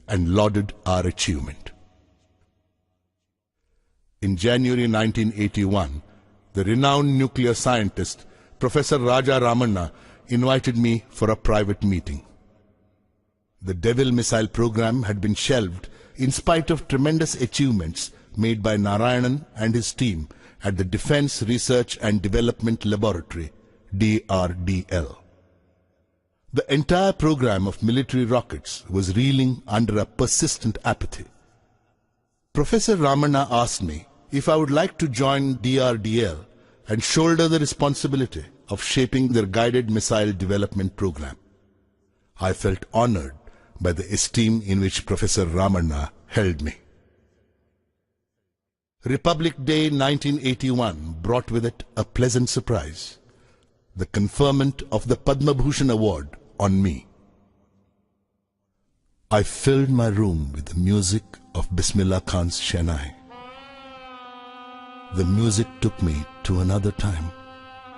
and lauded our achievement. In January 1981, the renowned nuclear scientist, Professor Raja Ramanna, invited me for a private meeting. The Devil missile program had been shelved in spite of tremendous achievements made by Narayanan and his team at the Defence Research and Development Laboratory, DRDL. The entire program of military rockets was reeling under a persistent apathy. Professor Ramanna asked me if I would like to join DRDL and shoulder the responsibility of shaping their guided missile development program. I felt honored by the esteem in which Professor Ramanna held me. Republic Day 1981 brought with it a pleasant surprise: the conferment of the Padma Bhushan Award on me. I filled my room with the music of Bismillah Khan's Shehnai. The music took me to another time,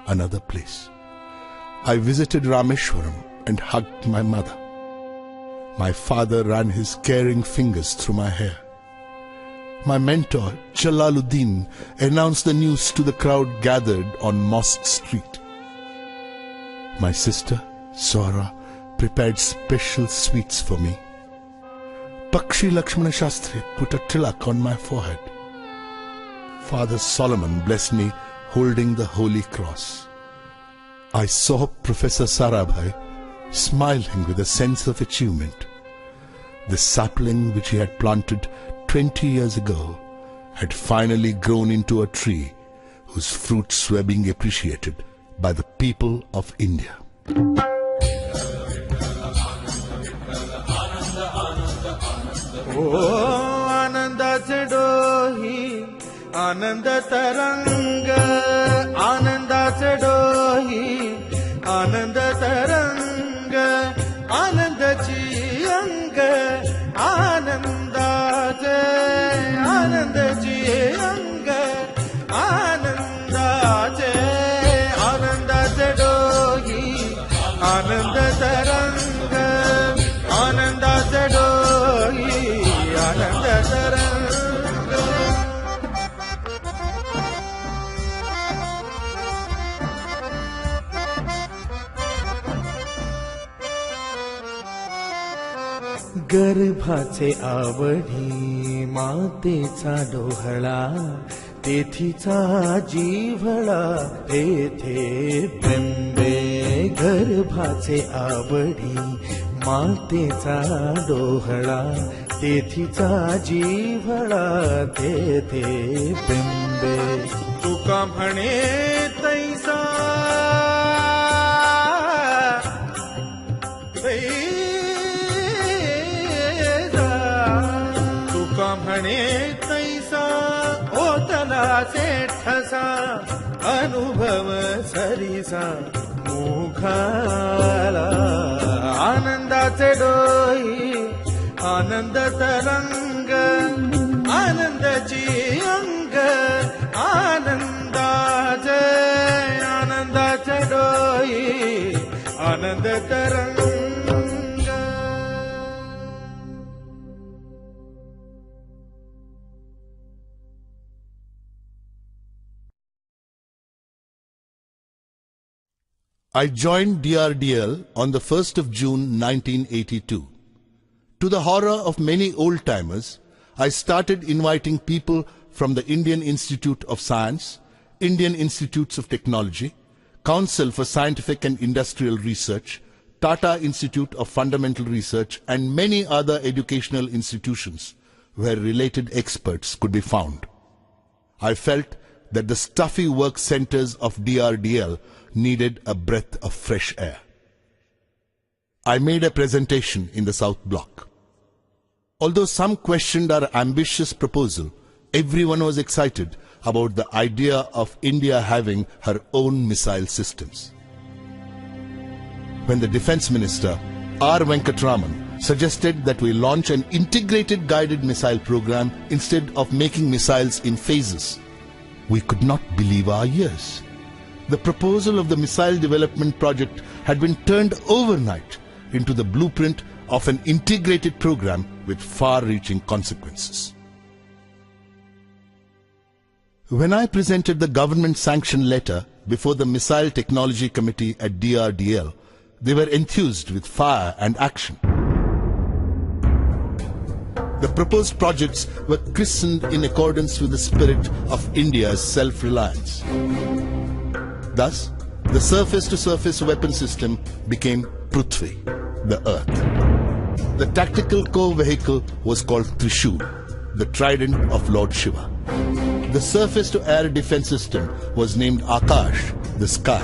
another place. I visited Rameshwaram and hugged my mother. My father ran his caring fingers through my hair. My mentor, Jalaluddin, announced the news to the crowd gathered on Mosque Street. My sister, Sora, prepared special sweets for me. Pakshi Lakshmana Shastri put a tilak on my forehead. Father Solomon blessed me holding the Holy Cross. I saw Professor Sarabhai smiling with a sense of achievement. The sapling which he had planted 20 years ago had finally grown into a tree whose fruits were being appreciated by the people of India. आनंदाचे डोही आनंद तरंग आनंदाचे डोही आनंद तरंग आनंदाची अंग आनंदाचे आनंदाची अंग आनंदाचे आनंदाचे डोही आनंद तरंग आनंदाचे डोही आनंद तरंग गर्भाचे आवडी मातेचा डोहळा तेथीचा जीवळा तेथे बिंबे गर्भाचे आवडी मातेचा डोहळा तेथीचा जीवळा तेथे बिंबे तुका म्हणे तैसा तुका म्हणे तैसा ओतला ठसा अनुभव सरीसा मुखाला आनंदाचे डोई आनंद तरंग आनंदाची अंग आनंदाचे आनंदाचे डोई आनंद तरंग I joined DRDL on the 1st of June 1982. To the horror of many old-timers, I started inviting people from the Indian Institute of Science, Indian Institutes of Technology, Council for Scientific and Industrial Research, Tata Institute of Fundamental Research, and many other educational institutions where related experts could be found. I felt that the stuffy work centers of DRDL needed a breath of fresh air. I made a presentation in the South Block. Although some questioned our ambitious proposal, everyone was excited about the idea of India having her own missile systems. When the Defence Minister, R. Venkatraman, suggested that we launch an integrated guided missile program instead of making missiles in phases, we could not believe our ears. The proposal of the missile development project had been turned overnight into the blueprint of an integrated program with far-reaching consequences. When I presented the government-sanctioned letter before the Missile Technology Committee at DRDL, they were enthused with fire and action. The proposed projects were christened in accordance with the spirit of India's self-reliance. Thus, the surface-to-surface weapon system became Prithvi, the Earth. The tactical core vehicle was called Trishul, the trident of Lord Shiva. The surface-to-air defense system was named Akash, the sky,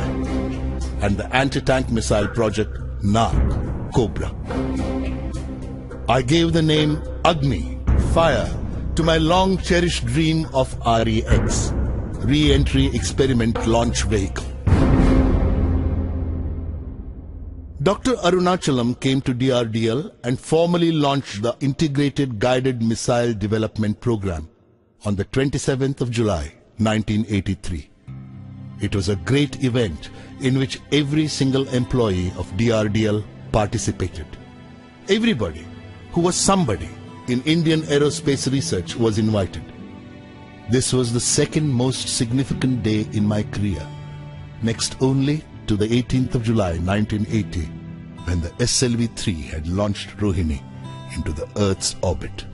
and the anti-tank missile project Nag, Cobra. I gave the name Agni, fire, to my long-cherished dream of REX, Re-Entry Experiment Launch Vehicle. Dr. Arunachalam came to DRDL and formally launched the Integrated Guided Missile Development Program on the 27th of July, 1983. It was a great event in which every single employee of DRDL participated. Everybody who was somebody in Indian aerospace research was invited. This was the second most significant day in my career, next only to the 18th of July 1980, when the SLV-3 had launched Rohini into the Earth's orbit.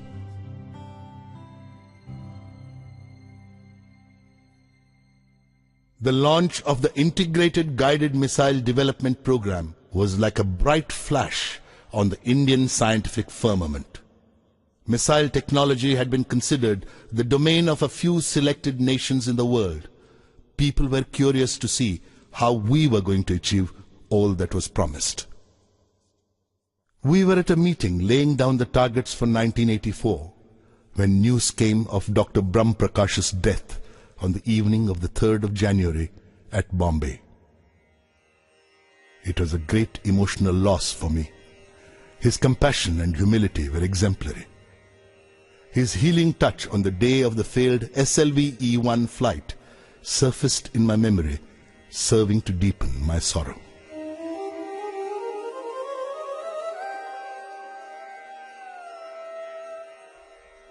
The launch of the Integrated Guided Missile Development Program was like a bright flash on the Indian scientific firmament. Missile technology had been considered the domain of a few selected nations in the world. People were curious to see how we were going to achieve all that was promised. We were at a meeting laying down the targets for 1984 when news came of Dr. Brahm Prakash's death on the evening of the 3rd of January at Bombay. It was a great emotional loss for me. His compassion and humility were exemplary. His healing touch on the day of the failed SLV-E1 flight surfaced in my memory, serving to deepen my sorrow.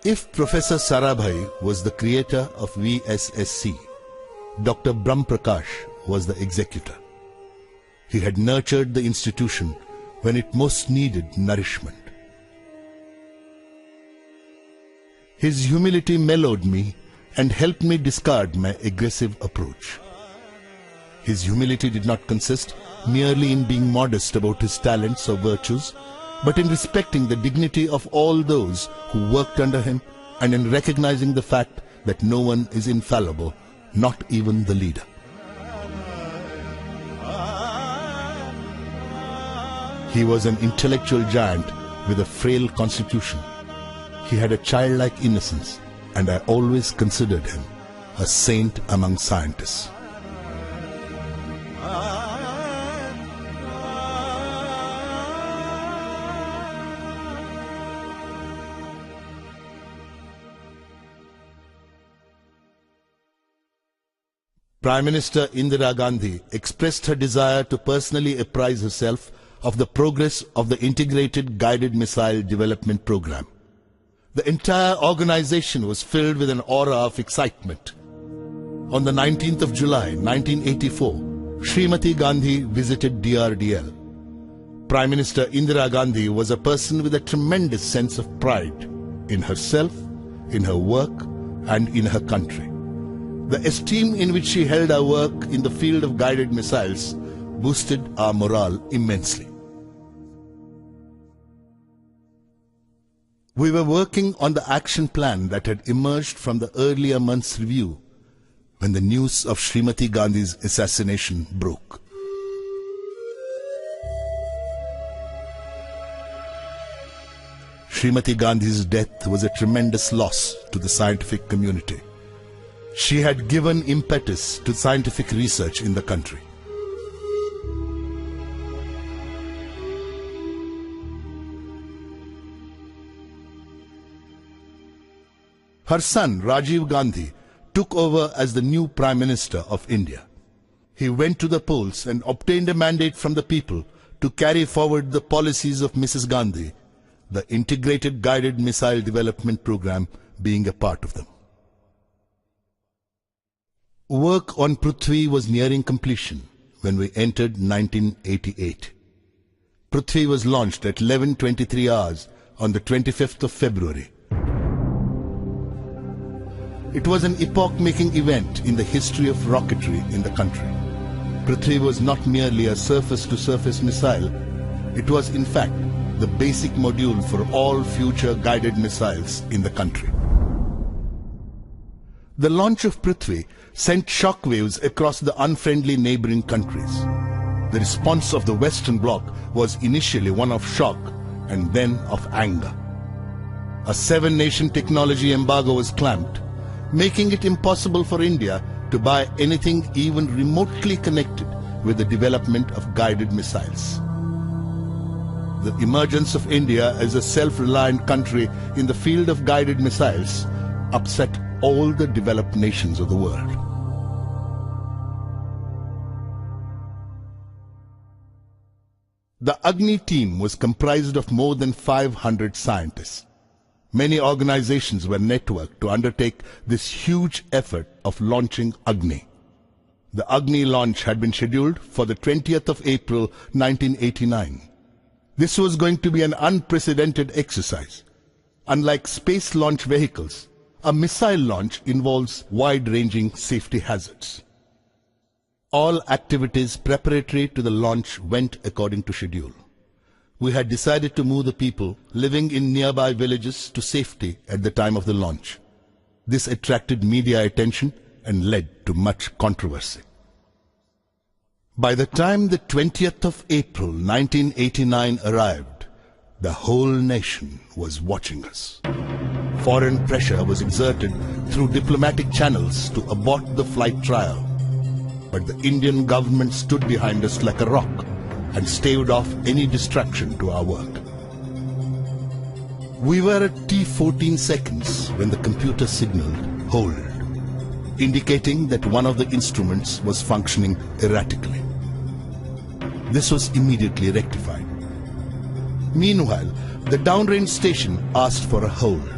If Professor Sarabhai was the creator of VSSC, Dr. Brahm Prakash was the executor. He had nurtured the institution when it most needed nourishment. His humility mellowed me and helped me discard my aggressive approach. His humility did not consist merely in being modest about his talents or virtues, but in respecting the dignity of all those who worked under him and in recognizing the fact that no one is infallible, not even the leader. He was an intellectual giant with a frail constitution. He had a childlike innocence, and I always considered him a saint among scientists. Prime Minister Indira Gandhi expressed her desire to personally apprise herself of the progress of the Integrated Guided Missile Development Program. The entire organization was filled with an aura of excitement. On the 19th of July 1984, Srimati Gandhi visited DRDL. Prime Minister Indira Gandhi was a person with a tremendous sense of pride in herself, in her work, and in her country. The esteem in which she held our work in the field of guided missiles boosted our morale immensely. We were working on the action plan that had emerged from the earlier month's review when the news of Srimati Gandhi's assassination broke. Srimati Gandhi's death was a tremendous loss to the scientific community. She had given impetus to scientific research in the country. Her son, Rajiv Gandhi, took over as the new Prime Minister of India. He went to the polls and obtained a mandate from the people to carry forward the policies of Mrs. Gandhi, the Integrated Guided Missile Development Program being a part of them. Work on Prithvi was nearing completion when we entered 1988. Prithvi was launched at 11:23 hours on the 25th of February. It was an epoch-making event in the history of rocketry in the country. Prithvi was not merely a surface-to-surface missile. It was, in fact, the basic module for all future guided missiles in the country. The launch of Prithvi sent shockwaves across the unfriendly neighboring countries. The response of the Western Bloc was initially one of shock and then of anger. A 7-nation technology embargo was clamped, making it impossible for India to buy anything even remotely connected with the development of guided missiles. The emergence of India as a self-reliant country in the field of guided missiles upset all the developed nations of the world. The Agni team was comprised of more than 500 scientists. Many organizations were networked to undertake this huge effort of launching Agni. The Agni launch had been scheduled for the 20th of April 1989. This was going to be an unprecedented exercise. Unlike space launch vehicles, a missile launch involves wide-ranging safety hazards. All activities preparatory to the launch went according to schedule. We had decided to move the people living in nearby villages to safety at the time of the launch. This attracted media attention and led to much controversy. By the time the 20th of April 1989 arrived, the whole nation was watching us. Foreign pressure was exerted through diplomatic channels to abort the flight trial, but the Indian government stood behind us like a rock and staved off any distraction to our work. We were at T14 seconds when the computer signaled hold, indicating that one of the instruments was functioning erratically. This was immediately rectified. Meanwhile, the downrange station asked for a hold.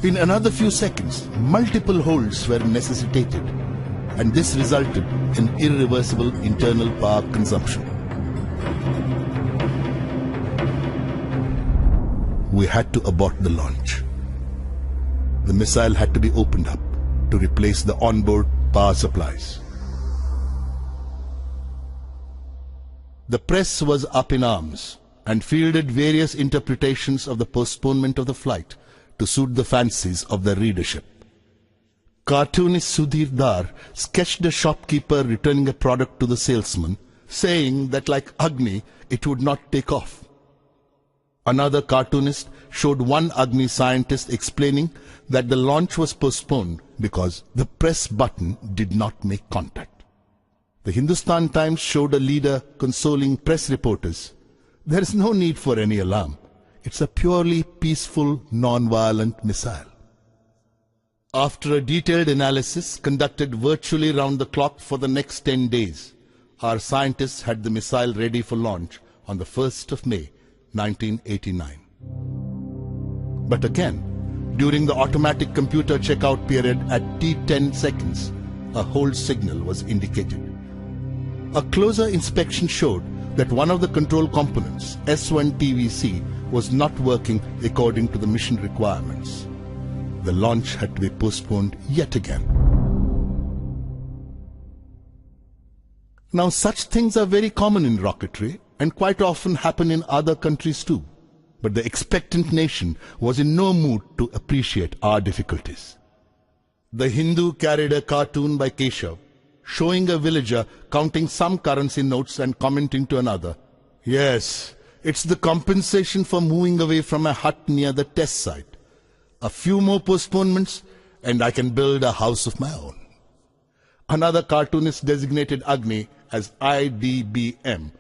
In another few seconds, multiple holds were necessitated, and this resulted in irreversible internal power consumption. We had to abort the launch. The missile had to be opened up to replace the onboard power supplies. The press was up in arms and fielded various interpretations of the postponement of the flight to suit the fancies of the readership. Cartoonist Sudhir Dar sketched a shopkeeper returning a product to the salesman, saying that like Agni, it would not take off. Another cartoonist showed one Agni scientist explaining that the launch was postponed because the press button did not make contact. The Hindustan Times showed a leader consoling press reporters. There is no need for any alarm. It's a purely peaceful, non-violent missile. After a detailed analysis conducted virtually round the clock for the next 10 days, our scientists had the missile ready for launch on the 1st of May, 1989. But again, during the automatic computer checkout period at T10 seconds, a hold signal was indicated. A closer inspection showed that one of the control components, S1 TVC, was not working according to the mission requirements. the launch had to be postponed yet again. Now, such things are very common in rocketry and quite often happen in other countries too. But the expectant nation was in no mood to appreciate our difficulties. The Hindu carried a cartoon by Keshav, showing a villager counting some currency notes and commenting to another, "Yes, it's the compensation for moving away from a hut near the test site. A few more postponements and I can build a house of my own." Another cartoonist designated Agni as IDBM,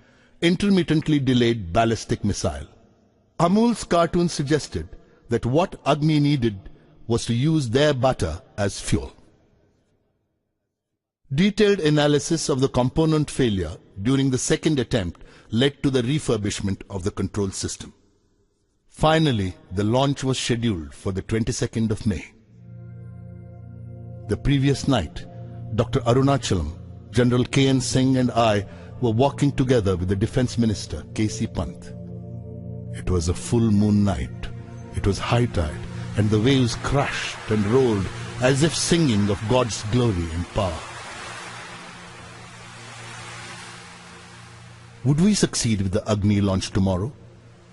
intermittently delayed ballistic missile. Amul's cartoon suggested that what Agni needed was to use their butter as fuel. Detailed analysis of the component failure during the second attempt led to the refurbishment of the control system. Finally, the launch was scheduled for the 22nd of May. The previous night, Dr. Arunachalam, General K.N. Singh and I were walking together with the Defence Minister, K.C. Pant. It was a full moon night. It was high tide, and the waves crashed and rolled as if singing of God's glory and power. Would we succeed with the Agni launch tomorrow?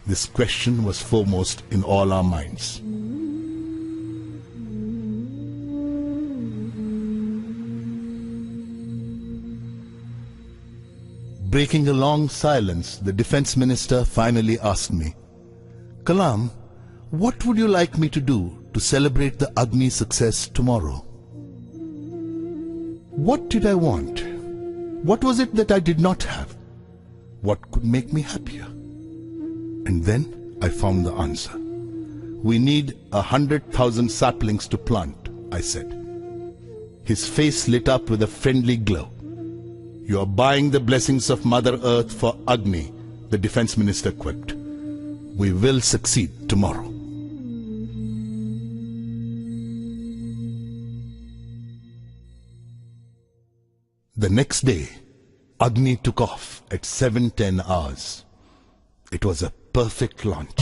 This question was foremost in all our minds. Breaking a long silence, the Defence Minister finally asked me, "Kalam, what would you like me to do to celebrate the Agni success tomorrow?" What did I want? What was it that I did not have? What could make me happier? And then I found the answer. "We need 100,000 saplings to plant," I said. His face lit up with a friendly glow. "You are buying the blessings of Mother Earth for Agni," the Defence Minister quipped. "We will succeed tomorrow." The next day, Agni took off at 7:10 hours. It was a perfect launch.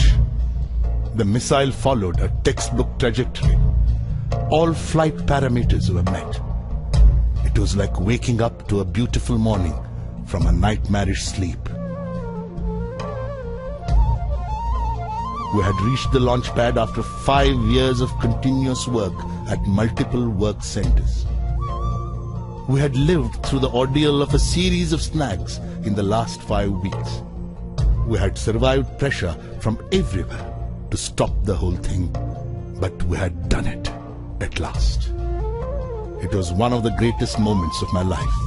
The missile followed a textbook trajectory. All flight parameters were met. It was like waking up to a beautiful morning from a nightmarish sleep. We had reached the launch pad after 5 years of continuous work at multiple work centers. We had lived through the ordeal of a series of snags in the last 5 weeks. We had survived pressure from everywhere to stop the whole thing, but we had done it at last. It was one of the greatest moments of my life.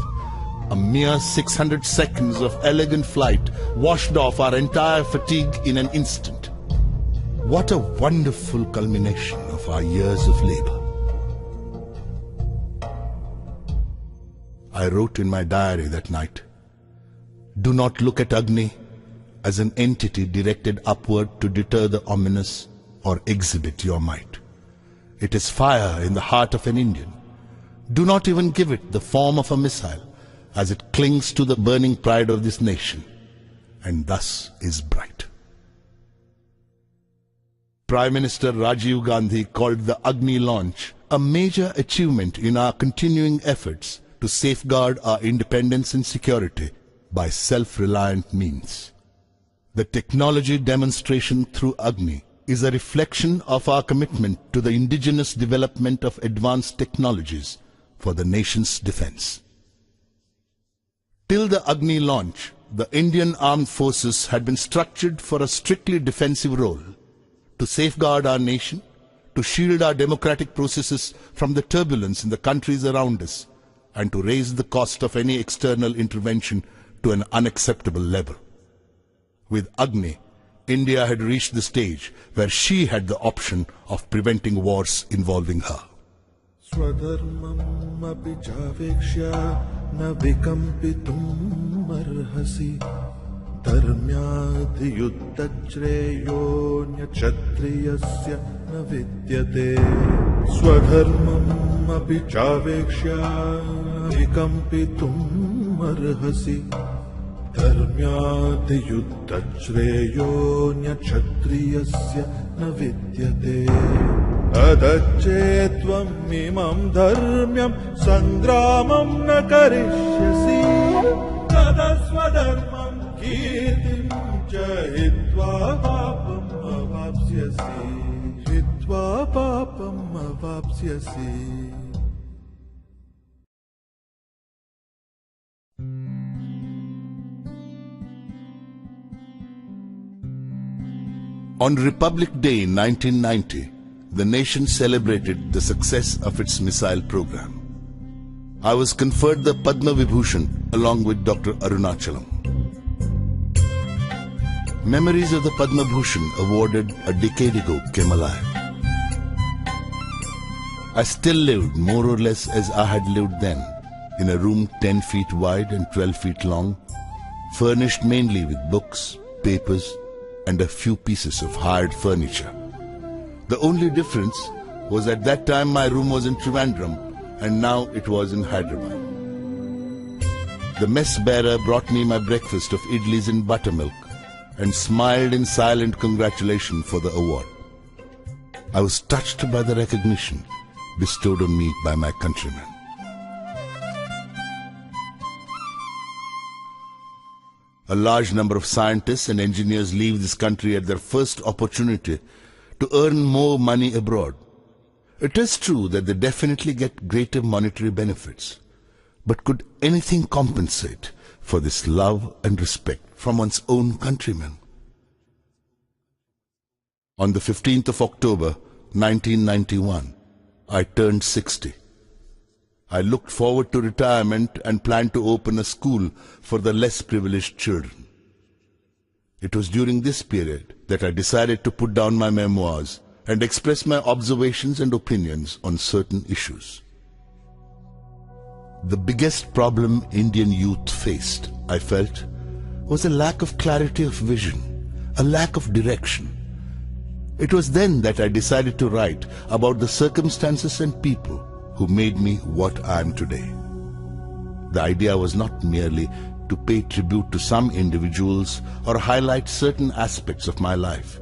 A mere 600 seconds of elegant flight washed off our entire fatigue in an instant. What a wonderful culmination of our years of labor. I wrote in my diary that night, "Do not look at Agni as an entity directed upward to deter the ominous or exhibit your might. It is fire in the heart of an Indian. Do not even give it the form of a missile, as it clings to the burning pride of this nation, and thus is bright." Prime Minister Rajiv Gandhi called the Agni launch a major achievement in our continuing efforts to safeguard our independence and security by self-reliant means. The technology demonstration through Agni is a reflection of our commitment to the indigenous development of advanced technologies for the nation's defense. Till the Agni launch, the Indian Armed Forces had been structured for a strictly defensive role, to safeguard our nation, to shield our democratic processes from the turbulence in the countries around us, and to raise the cost of any external intervention to an unacceptable level. With Agni, India had reached the stage where she had the option of preventing wars involving her. Swadharmam api javekshya na vikampitum arhasi dharmyadhi yuddhajreyo kshatriyasya na vidyate. Swadharmam api javekshya na vikampitum arhasi धर्म्याधियुद्धश्रेयोऽन्यक्षत्रियस्य न विद्यते अदच्चेत्त्वम् इमं धर्म्यं सङ्ग्रामं न करिष्यसि तदस्वधर्मं कीर्तिं च हित्वा पापम् अवाप्स्यसि On Republic Day 1990, the nation celebrated the success of its missile program. I was conferred the Padma Vibhushan along with Dr. Arunachalam. Memories of the Padma Bhushan awarded a decade ago came alive. I still lived more or less as I had lived then, in a room 10 feet wide and 12 feet long, furnished mainly with books, papers, and a few pieces of hired furniture. The only difference was at that time my room was in Trivandrum and now it was in Hyderabad. The mess bearer brought me my breakfast of idlis and buttermilk and smiled in silent congratulation for the award. I was touched by the recognition bestowed on me by my countrymen. A large number of scientists and engineers leave this country at their first opportunity to earn more money abroad. It is true that they definitely get greater monetary benefits, but could anything compensate for this love and respect from one's own countrymen? On the 15th of October, 1991, I turned 60. I looked forward to retirement and planned to open a school for the less privileged children. It was during this period that I decided to put down my memoirs and express my observations and opinions on certain issues. The biggest problem Indian youth faced, I felt, was a lack of clarity of vision, a lack of direction. It was then that I decided to write about the circumstances and people who made me what I am today. The idea was not merely to pay tribute to some individuals or highlight certain aspects of my life.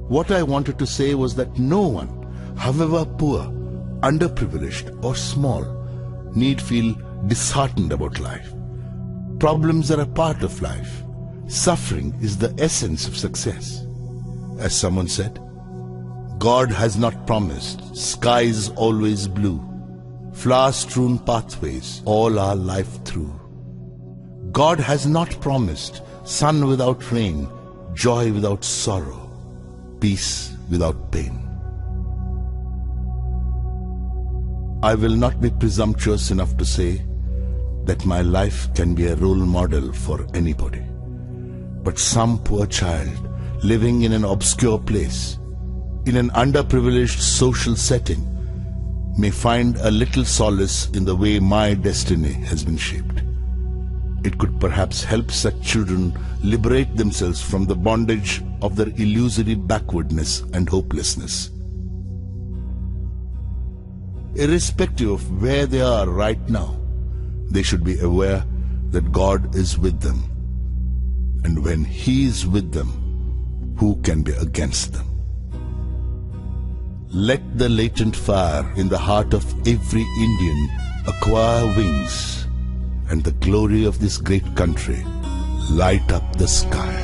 What I wanted to say was that no one, however poor, underprivileged or small, need feel disheartened about life. Problems are a part of life. Suffering is the essence of success. As someone said, God has not promised skies always blue, flower-strewn pathways all our life through. God has not promised sun without rain, joy without sorrow, peace without pain. I will not be presumptuous enough to say that my life can be a role model for anybody. But some poor child living in an obscure place, in an underprivileged social setting, may find a little solace in the way my destiny has been shaped. It could perhaps help such children liberate themselves from the bondage of their illusory backwardness and hopelessness. Irrespective of where they are right now, they should be aware that God is with them. And when He is with them, who can be against them? Let the latent fire in the heart of every Indian acquire wings, and the glory of this great country light up the sky.